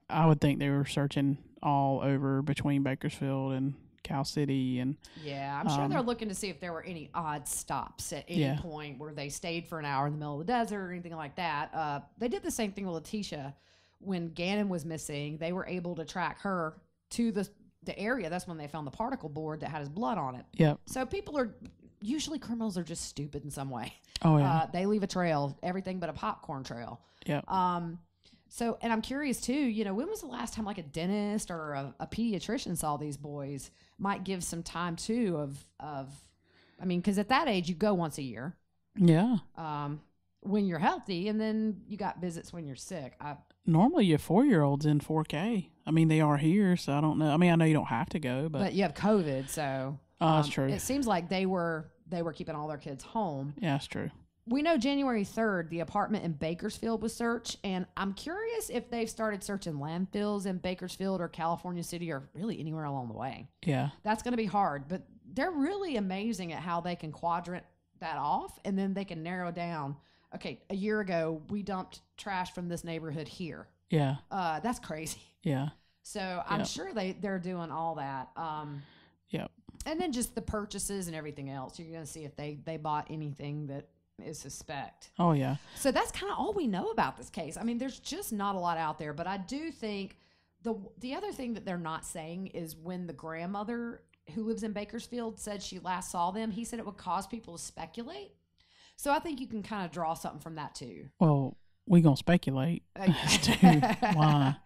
I would think they were searching all over between Bakersfield and Cal City, and I'm sure they're looking to see if there were any odd stops at any point where they stayed for an hour in the middle of the desert or anything like that. They did the same thing with Letitia when Gannon was missing. They were able to track her to the area. That's when they found the particle board that had his blood on it. Yep. So usually criminals are just stupid in some way. Oh yeah. They leave a trail, everything but a popcorn trail. Yep. So, and I'm curious too, when was the last time like a dentist or a pediatrician saw these boys? Might give some time too because at that age you go once a year. Yeah. When you're healthy, and then you got visits when you're sick. Normally your 4-year-old's in 4K. I mean, they are here, so I don't know. I mean, I know you don't have to go, but you have COVID, so that's true. It seems like they were keeping all their kids home. Yeah, that's true. We know January 3rd, the apartment in Bakersfield was searched, and I'm curious if they've started searching landfills in Bakersfield or California City or really anywhere along the way. Yeah. That's going to be hard, but they're really amazing at how they can quadrant that off, and then they can narrow down, okay, a year ago, we dumped trash from this neighborhood here. Yeah. That's crazy. Yeah. So I'm sure they're doing all that. Yep. And then just the purchases and everything else. You're going to see if they bought anything that is suspect. Oh yeah. So that's kind of all we know about this case. I mean, there's just not a lot out there, but I do think the other thing that they're not saying is when the grandmother who lives in Bakersfield said she last saw them, he said it would cause people to speculate. So I think you can kind of draw something from that too. Well, we gonna speculate as to why,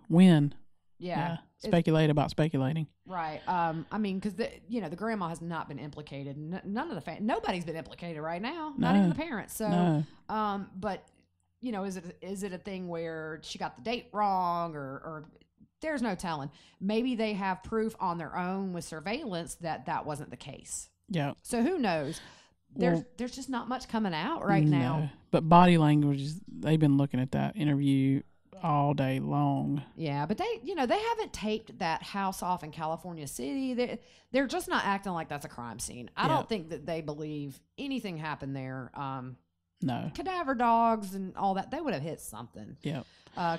when. Yeah. Speculate about speculating. Right. I mean, because the grandma has not been implicated. None of the nobody's been implicated right now. Not even the parents. So, but is it a thing where she got the date wrong or there's no telling. Maybe they have proof on their own with surveillance that wasn't the case. Yeah. So who knows? There's just not much coming out right now. But body language, they've been looking at that interview all day long. Yeah, but they haven't taped that house off in California City. They're just not acting like that's a crime scene. I don't think that they believe anything happened there. No. Cadaver dogs and all that, they would have hit something. Yep.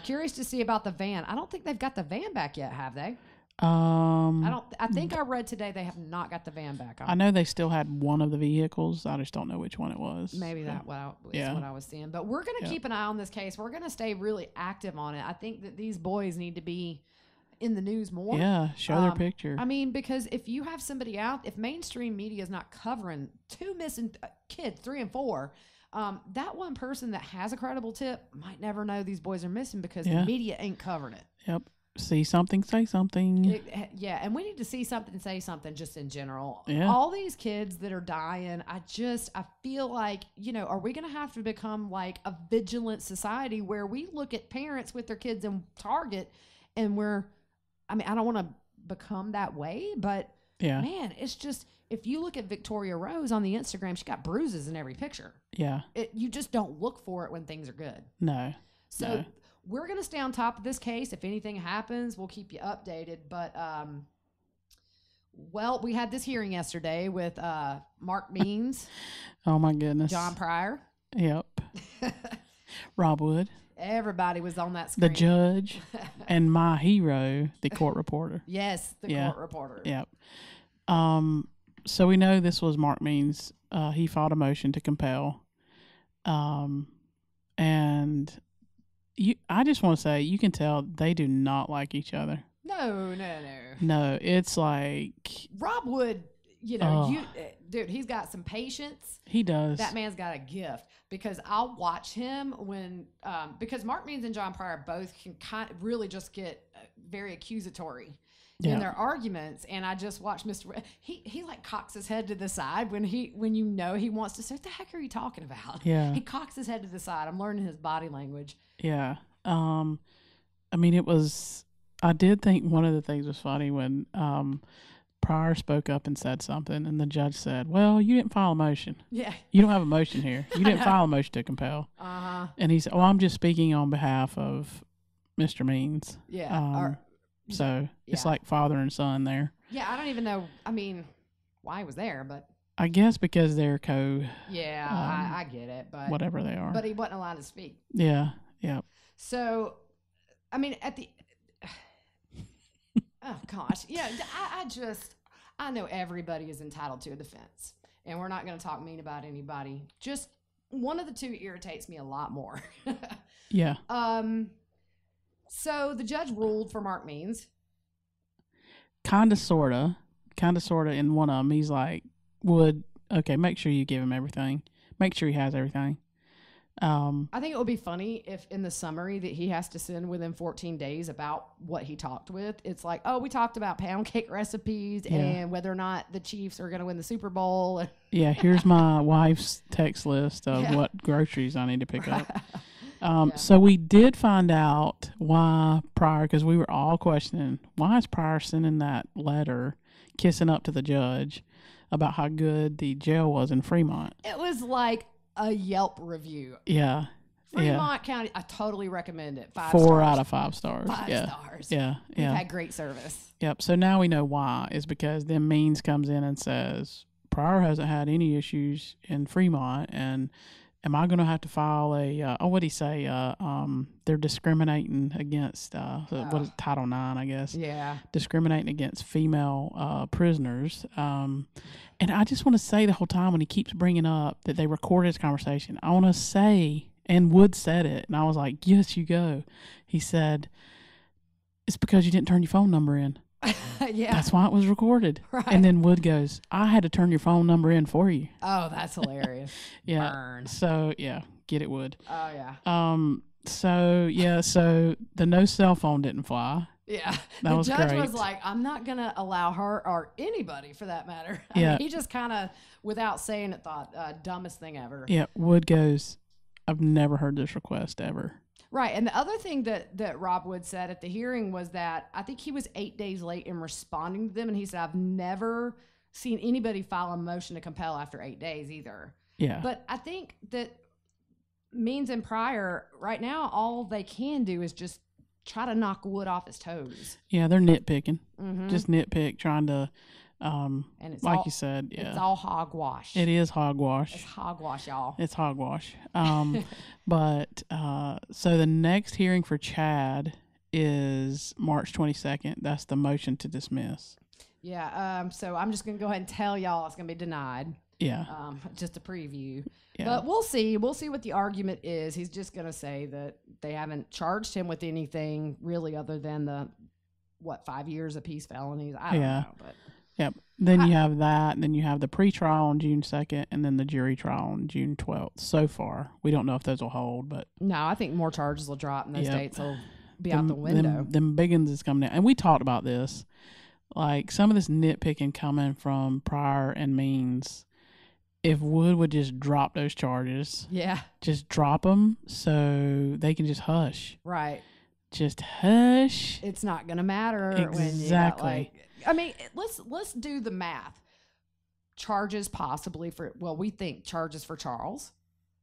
Curious to see about the van. I don't think they've got the van back yet, have they? I think I read today they have not got the van back. I know they still had one of the vehicles. I just don't know which one it was. Maybe that what I was seeing. But we're going to keep an eye on this case. We're going to stay really active on it. I think that these boys need to be in the news more. Yeah, show their picture. I mean, because if you have somebody out, if mainstream media is not covering 2 missing kids, 3 and 4, that one person that has a credible tip might never know these boys are missing because the media ain't covering it. Yep. See something, say something. And we need to see something, say something just in general. Yeah. All these kids that are dying, I feel like, are we going to have to become like a vigilant society where we look at parents with their kids in Target and I don't want to become that way, but man, it's just, if you look at Victoria Rose on the Instagram, she got bruises in every picture. Yeah. You just don't look for it when things are good. No. So we're going to stay on top of this case. If anything happens, we'll keep you updated. But, we had this hearing yesterday with Mark Means. Oh, my goodness. John Pryor. Yep. Rob Wood. Everybody was on that The screen. judge and my hero, the court reporter. Yes, the court reporter. Yep. So we know this was Mark Means. He filed a motion to compel. And I just want to say, you can tell they do not like each other. No. No, it's like Rob Wood, dude, he's got some patience. He does. That man's got a gift, because I'll watch him when, because Mark Means and John Pryor both can kind of really just get very accusatory in their arguments. And I just watch Mr. He like cocks his head to the side when he wants to say, what the heck are you talking about? Yeah. He cocks his head to the side. I'm learning his body language. Yeah. I mean, I did think one of the things was funny when Pryor spoke up and said something, and the judge said, well, you didn't file a motion. Yeah. You don't have a motion here. You didn't file a motion to compel. Uh-huh. And he said, well, I'm just speaking on behalf of Mr. Means. Yeah. So it's like father and son there. Yeah, I don't even know, why he was there, but. I guess because they're Yeah, I get it, but. Whatever they are. But he wasn't allowed to speak. Yeah. So, at the. Oh, gosh. Yeah, I know everybody is entitled to a defense, and we're not going to talk mean about anybody. Just one of the two irritates me a lot more. Yeah. So the judge ruled for Mark Means. Kinda, sorta. In one of them, he's like, okay, make sure you give him everything. Make sure he has everything. I think it would be funny if in the summary that he has to send within 14 days about what he talked with, it's like, oh, we talked about pound cake recipes and whether or not the Chiefs are going to win the Super Bowl. Yeah, here's my wife's text list of what groceries I need to pick up. So we did find out why Pryor, because we were all questioning, why is Pryor sending that letter kissing up to the judge about how good the jail was in Fremont? It was like a Yelp review. Yeah. Fremont County, I totally recommend it. 4 stars. Out of 5 stars. 5 stars. Yeah. We've had great service. Yep. So now we know why, is because then Means comes in and says, Pryor hasn't had any issues in Fremont, and am I going to have to file what'd he say? They're discriminating against, what is it, Title IX, I guess. Yeah. Discriminating against female prisoners. And I just want to say the whole time when he keeps bringing up that they recorded his conversation, I want to say, and Wood said it, and I was like, yes, you go. He said, it's because you didn't turn your phone number in. Yeah. That's why it was recorded. Right. And then Wood goes, I had to turn your phone number in for you. Oh, that's hilarious. Yeah. Burn. So, get it, Wood. Oh, yeah. So the no cell phone didn't fly. Yeah. That was the judge great. was like, I'm not going to allow her or anybody for that matter. I mean, he just kind of, without saying it, thought, dumbest thing ever. Yeah. Wood goes, I've never heard this request ever. Right. And the other thing that Rob Wood said at the hearing was that I think he was 8 days late in responding to them. And he said, I've never seen anybody file a motion to compel after 8 days either. Yeah. But I think that Means and Pryor, right now, all they can do is just try to knock Wood off his toes. Yeah, they're nitpicking. Mm-hmm. Just nitpick, trying to, and it's like you said, it's all hogwash. It is hogwash. It's hogwash, y'all. It's hogwash. But so the next hearing for Chad is March 22nd. That's the motion to dismiss. Yeah. So I'm just going to go ahead and tell y'all it's going to be denied. Yeah. Just a preview. Yeah. But we'll see. We'll see what the argument is. He's just going to say that they haven't charged him with anything really other than the 5 years of peace felonies. I don't know. But yep. Then you have that, and then you have the pre-trial on June 2nd, and then the jury trial on June 12th. So far, we don't know if those will hold, but no, I think more charges will drop, and those dates will be out the window. Them big ones is coming down, and we talked about this. Like some of this nitpicking coming from Pryor and Means. If Wood would just drop those charges, just drop them so they can just hush. Right. Just hush. It's not going to matter. Exactly. When you got, I mean, let's do the math. Charges possibly for, we think charges for Charles.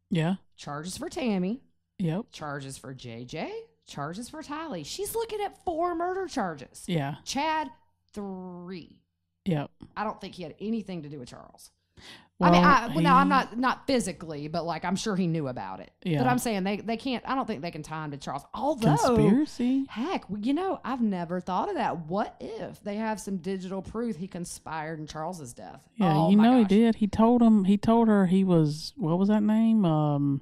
Yeah. Charges for Tammy. Yep. Charges for JJ. Charges for Tylee. She's looking at 4 murder charges. Yeah. Chad, 3. Yep. I don't think he had anything to do with Charles. Well, no, I'm not physically, but like I'm sure he knew about it. Yeah. But I'm saying they can't. I don't think they can tie him to Charles. Although conspiracy. heck, I've never thought of that. What if they have some digital proof he conspired in Charles's death? Yeah, oh, he did. He told her he was, what was that name?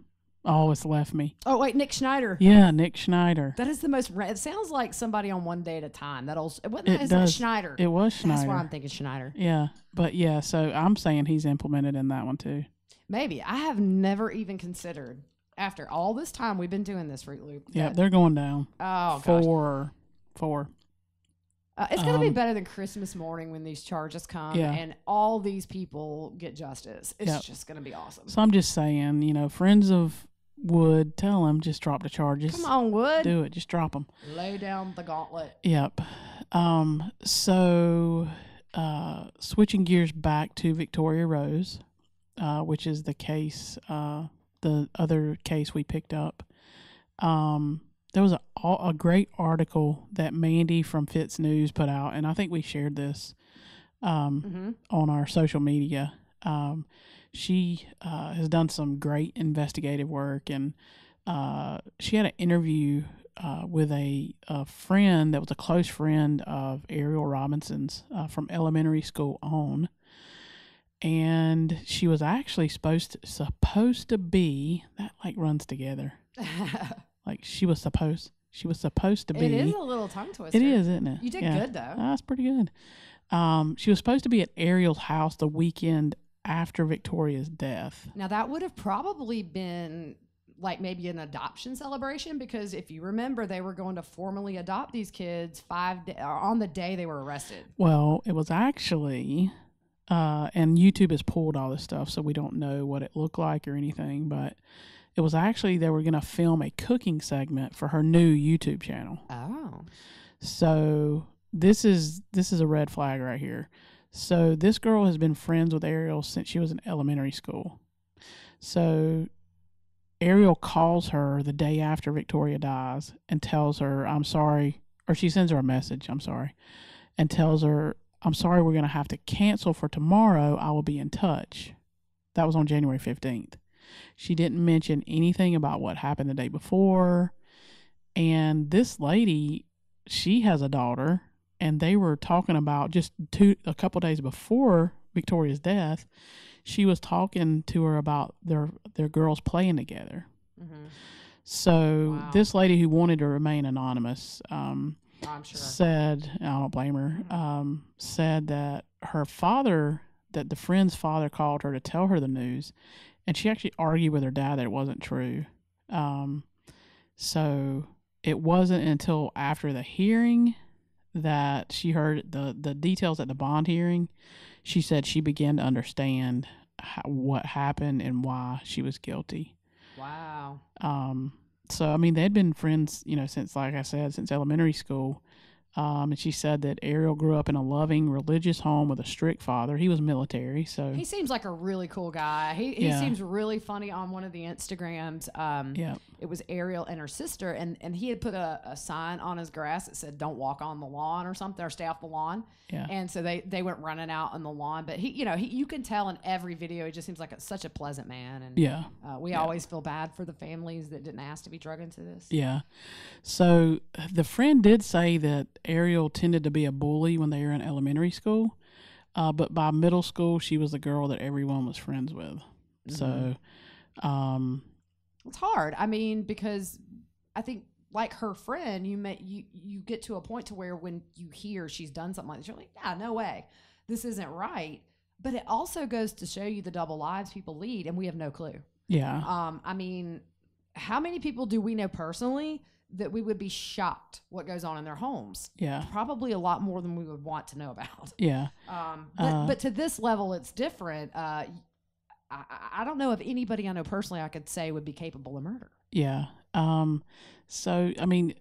Oh, it's left me. Oh wait, Nick Schneider. Yeah, Nick Schneider. That is the most. It sounds like somebody on One Day at a Time. That old. Is that Schneider? It was Schneider. That's why I'm thinking Schneider. Yeah, but yeah. So I'm saying he's implemented in that one too. Maybe I have never even considered. After all this time we've been doing this Fruit Loop. Yeah, they're going down. Oh gosh. Four. It's going to be better than Christmas morning when these charges come and all these people get justice. It's just going to be awesome. So I'm just saying, friends of Wood, tell him just drop the charges. Come on, Wood. Do it. Just drop them. Lay down the gauntlet. Yep. So switching gears back to Victoria Rose, which is the case, the other case we picked up. There was a great article that Mandy from Fitz News put out, and I think we shared this on our social media. She has done some great investigative work, and she had an interview with a friend that was a close friend of Ariel Robinson's from elementary school on. And she was actually supposed to be, that like runs together. Like she was supposed to be. It is a little tongue twister. It is, isn't it? You did good though. That's pretty good. She was supposed to be at Ariel's house the weekend after Victoria's death. Now that would have probably been like maybe an adoption celebration, because if you remember, they were going to formally adopt these kids on the day they were arrested. Well, it was actually, and YouTube has pulled all this stuff, so we don't know what it looked like or anything, but it was actually they were going to film a cooking segment for her new YouTube channel. Oh. So this is a red flag right here. So this girl has been friends with Ariel since she was in elementary school. So Ariel calls her the day after Victoria dies and tells her, I'm sorry, or she sends her a message, I'm sorry, and tells her, I'm sorry, we're going to have to cancel for tomorrow. I will be in touch. That was on January 15th. She didn't mention anything about what happened the day before. And this lady, she has a daughter, and they were talking about just a couple days before Victoria's death, she was talking to her about their girls playing together. Mm-hmm. So this lady who wanted to remain anonymous, I'm sure, said, I don't blame her, said that that the friend's father called her to tell her the news, and she actually argued with her dad that it wasn't true. So it wasn't until after the hearing that she heard the details at the bond hearing. She said she began to understand what happened and why she was guilty. Wow. So, I mean, they'd been friends, since, like I said, since elementary school. And she said that Ariel grew up in a loving religious home with a strict father. He was military, so he seems like a really cool guy. He seems really funny on one of the Instagrams. It was Ariel and her sister, and he had put a sign on his grass that said "Don't walk on the lawn" or something, or "Stay off the lawn." Yeah. And so they went running out on the lawn, but you can tell in every video he just seems like such a pleasant man. And we always feel bad for the families that didn't ask to be drug into this. Yeah. So the friend did say that Ariel tended to be a bully when they were in elementary school, but by middle school she was the girl that everyone was friends with. Mm-hmm. So it's hard. I mean, because I think like her friend, you get to a point to where when you hear she's done something like this, you're like, yeah, no way, this isn't right. But it also goes to show you the double lives people lead, and we have no clue. Yeah. I mean, how many people do we know personally that we would be shocked what goes on in their homes? Yeah. Probably a lot more than we would want to know about. Yeah. But to this level, it's different. I don't know of anybody I know personally I could say would be capable of murder. Yeah. So, I mean,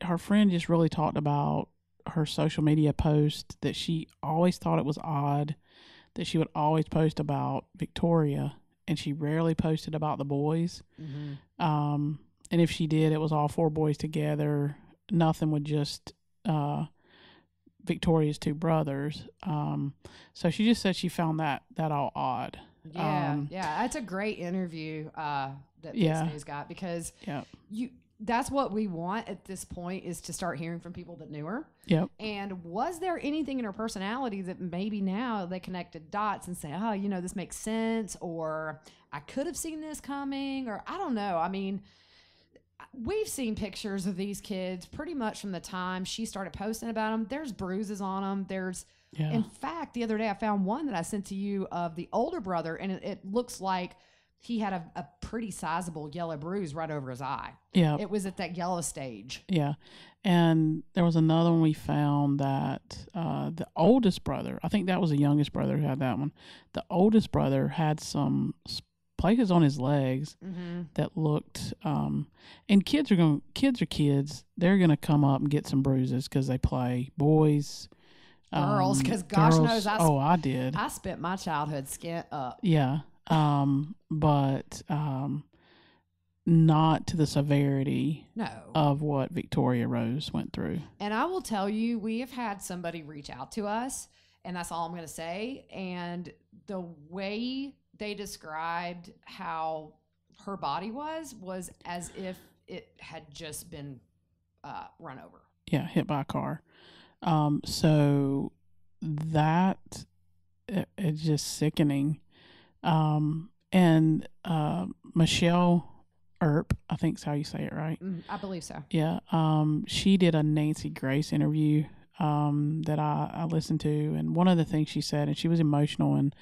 her friend just really talked about her social media post that she always thought it was odd that she would always post about Victoria, and she rarely posted about the boys. Mm-hmm. And if she did, it was all four boys together. Nothing would just Victoria's two brothers. So she just said she found that all odd. Yeah, that's a great interview that Fix News got, because that's what we want at this point, is to start hearing from people that knew her. Yep. And was there anything in her personality that maybe now they connected dots and say, oh, this makes sense, or I could have seen this coming, or I don't know. I mean, we've seen pictures of these kids pretty much from the time she started posting about them. There's bruises on them. In fact, the other day I found one that I sent to you of the older brother, and it looks like he had a pretty sizable yellow bruise right over his eye. Yeah. It was at that yellow stage. Yeah. And there was another one we found that the oldest brother, I think that was the youngest brother who had that one. The oldest brother had some places on his legs that looked, and kids are kids. They're going to come up and get some bruises because they play. Boys, girls, because gosh knows I did. I spent my childhood skint up. Yeah. But not to the severity of what Victoria Rose went through. And I will tell you, we have had somebody reach out to us, and that's all I'm going to say. And the way they described how her body was as if it had just been run over. Yeah, hit by a car. So that it's just sickening. And Michelle Earp, I think is how you say it, right? I believe so. Yeah. She did a Nancy Grace interview that I listened to, and one of the things she said, and she was emotional, and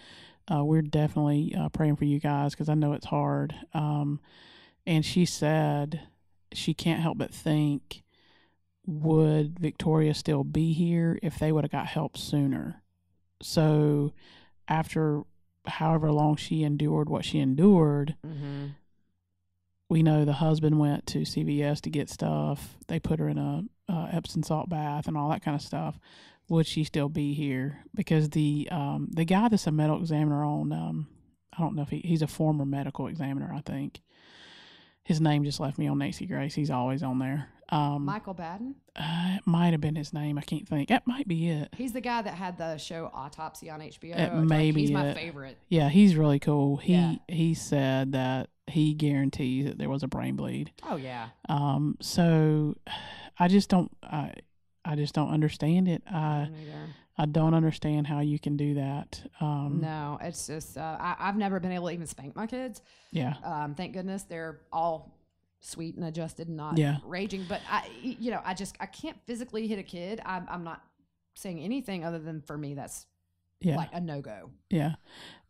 we're definitely praying for you guys because I know it's hard. And she said she can't help but think, would Victoria still be here if they would have got help sooner? So after however long she endured what she endured, we know the husband went to CVS to get stuff. They put her in a Epsom salt bath and all that kind of stuff. Would she still be here? Because the guy that's a medical examiner on, I don't know if he's a former medical examiner, I think. His name just left me on Nancy Grace. He's always on there. Michael Baden? It might have been his name. I can't think. That might be it. He's the guy that had the show Autopsy on HBO. It may be he's my favorite. Yeah, he's really cool. He said that he guarantees that there was a brain bleed. Oh yeah. So I just don't understand it. I don't understand how you can do that. No, it's just I've never been able to even spank my kids. Yeah. Thank goodness they're all sweet and adjusted and not raging. But I can't physically hit a kid. I'm not saying anything other than, for me, that's like a no-go. Yeah.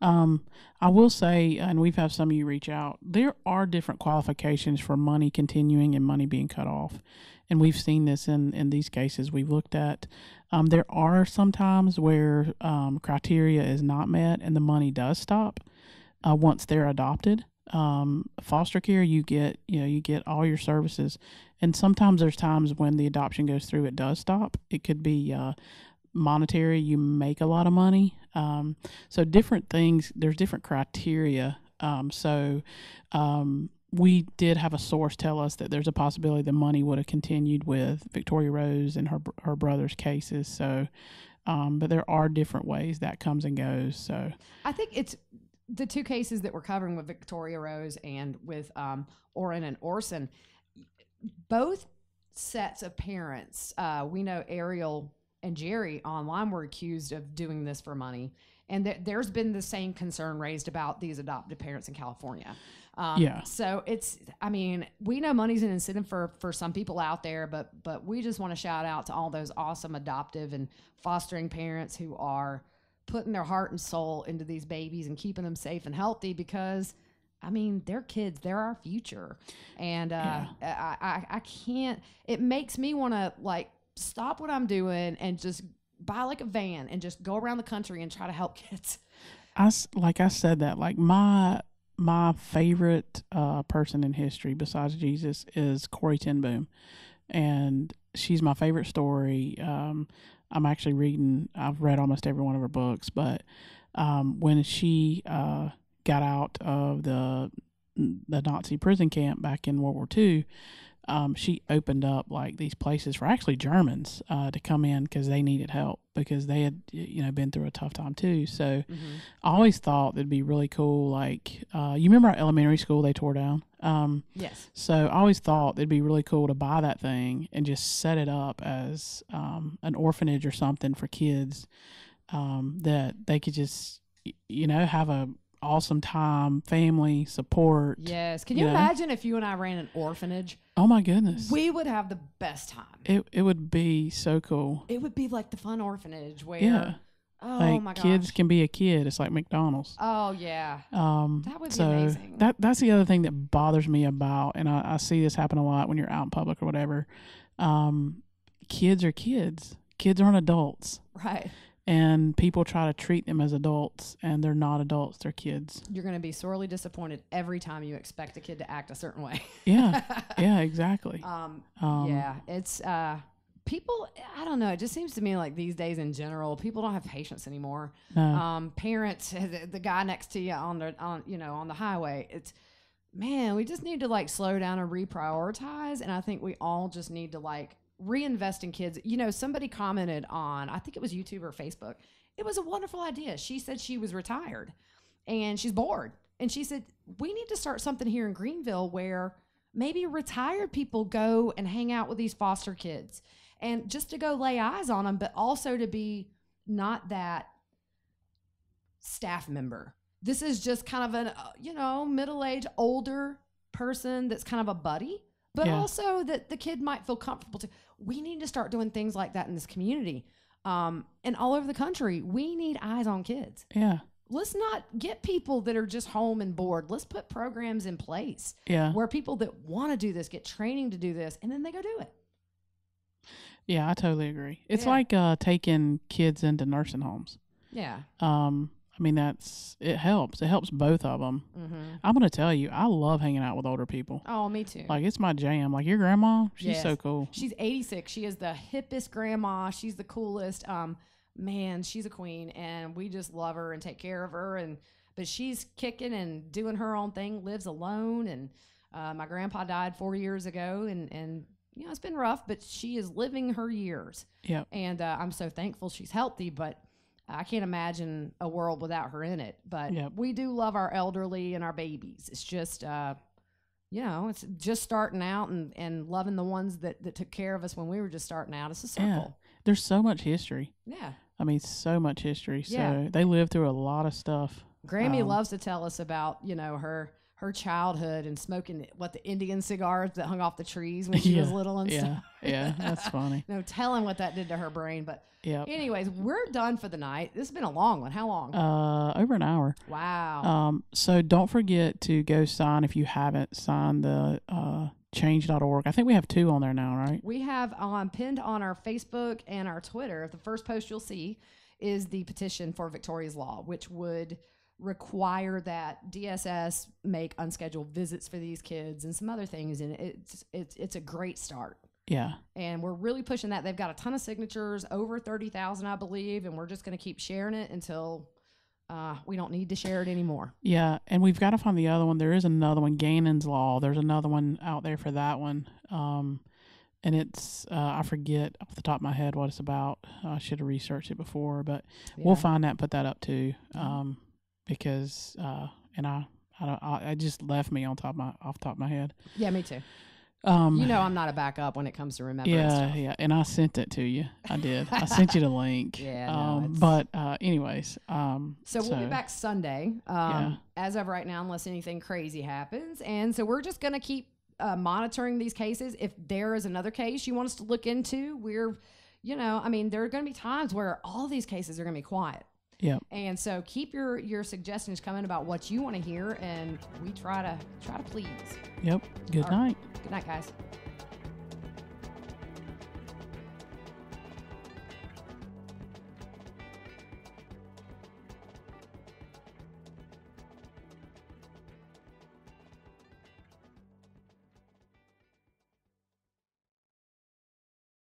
I will say, and we've had some of you reach out, there are different qualifications for money continuing and money being cut off. And we've seen this in these cases we've looked at. There are some times where criteria is not met and the money does stop once they're adopted. Foster care, you get all your services, and sometimes there's times when the adoption goes through, it does stop. It could be monetary, you make a lot of money. So different things, there's different criteria. We did have a source tell us that there's a possibility the money would have continued with Victoria Rose and her brother's cases. So, but there are different ways that comes and goes. So I think it's the two cases that we're covering with Victoria Rose and with Orrin and Orson. Both sets of parents, we know Ariel and Jerry online were accused of doing this for money. And there's been the same concern raised about these adoptive parents in California. So we know money's an incentive for some people out there, but we just want to shout out to all those awesome adoptive and fostering parents who are putting their heart and soul into these babies and keeping them safe and healthy, because they're kids, they're our future. And I can't, it makes me want to stop what I'm doing and just buy a van and just go around the country and try to help kids. I said that, my favorite person in history besides Jesus is Corrie ten Boom, and she's my favorite story. I'm actually I've read almost every one of her books, but when she got out of the Nazi prison camp back in World War II, she opened up like these places for actually Germans to come in because they needed help because they had been through a tough time too. So I always thought it'd be really cool. Like you remember our elementary school they tore down? Yes. So I always thought it'd be really cool to buy that thing and just set it up as an orphanage or something for kids that they could just have a awesome time, family support. Yes. Can you imagine if you and I ran an orphanage? Oh my goodness. We would have the best time. It would be so cool. It would be like the fun orphanage where oh my gosh. Kids can be a kid. It's like McDonald's. Oh yeah. That would be amazing. That's the other thing that bothers me about, and I see this happen a lot when you're out in public or whatever. Kids are kids. Kids aren't adults. Right. And people try to treat them as adults, and they're not adults. They're kids. You're going to be sorely disappointed every time you expect a kid to act a certain way. Yeah, exactly. Yeah, it's people. I don't know. It just seems to me like these days in general, people don't have patience anymore. No. Parents, the guy next to you on the highway. It's man, we just need to like slow down and reprioritize. And I think we all just need to like reinvest in kids. Somebody commented on, I think it was YouTube or Facebook. It was a wonderful idea. She said she was retired and she's bored. And she said, we need to start something here in Greenville where maybe retired people go and hang out with these foster kids and just to go lay eyes on them, but also to be not that staff member. This is just kind of an, middle-aged, older person that's kind of a buddy. But also that the kid might feel comfortable too. We need to start doing things like that in this community. And all over the country, we need eyes on kids. Yeah. Let's not get people that are just home and bored. Let's put programs in place where people that want to do this get training to do this, and then they go do it. Yeah, I totally agree. It's like taking kids into nursing homes. Yeah. I mean, it helps. It helps both of them. Mm-hmm. I'm going to tell you, I love hanging out with older people. Oh, me too. Like, it's my jam. Like, your grandma, she's so cool. She's 86. She is the hippest grandma. She's the coolest. Man, she's a queen, and we just love her and take care of her. But she's kicking and doing her own thing, lives alone. And my grandpa died 4 years ago, and it's been rough, but she is living her years. Yep. And I'm so thankful she's healthy, but I can't imagine a world without her in it. But we do love our elderly and our babies. It's just, it's just starting out and loving the ones that took care of us when we were just starting out. It's a circle. Yeah. There's so much history. Yeah. I mean, so much history. So they lived through a lot of stuff. Grammy loves to tell us about, her childhood and smoking the Indian cigars that hung off the trees when she was little and stuff. Yeah, that's funny. Telling what that did to her brain. But anyways, we're done for the night. This has been a long one. How long? Over an hour. Wow. So don't forget to go sign if you haven't signed the change.org. I think we have 2 on there now, right? We have pinned on our Facebook and our Twitter. The first post you'll see is the petition for Victoria's Law, which would require that DSS make unscheduled visits for these kids and some other things. And it's a great start. Yeah. And we're really pushing that. They've got a ton of signatures, over 30,000, I believe. And we're just going to keep sharing it until we don't need to share it anymore. Yeah. And we've got to find the other one. There is another one, Gainon's Law. There's another one out there for that one. And it's, I forget off the top of my head what it's about. I should have researched it before, but we'll find that and put that up too. Because it just left me off the top of my head. Yeah, me too. I'm not a backup when it comes to remembering stuff. Yeah, and I sent it to you. I did. I sent you the link. Yeah. But anyways. So we'll be back Sunday. As of right now, unless anything crazy happens, and so we're just gonna keep monitoring these cases. If there is another case you want us to look into, there are gonna be times where all these cases are gonna be quiet. Yep. And so keep your suggestions coming about what you want to hear, and we try to please. Yep. Good night. Good night, guys.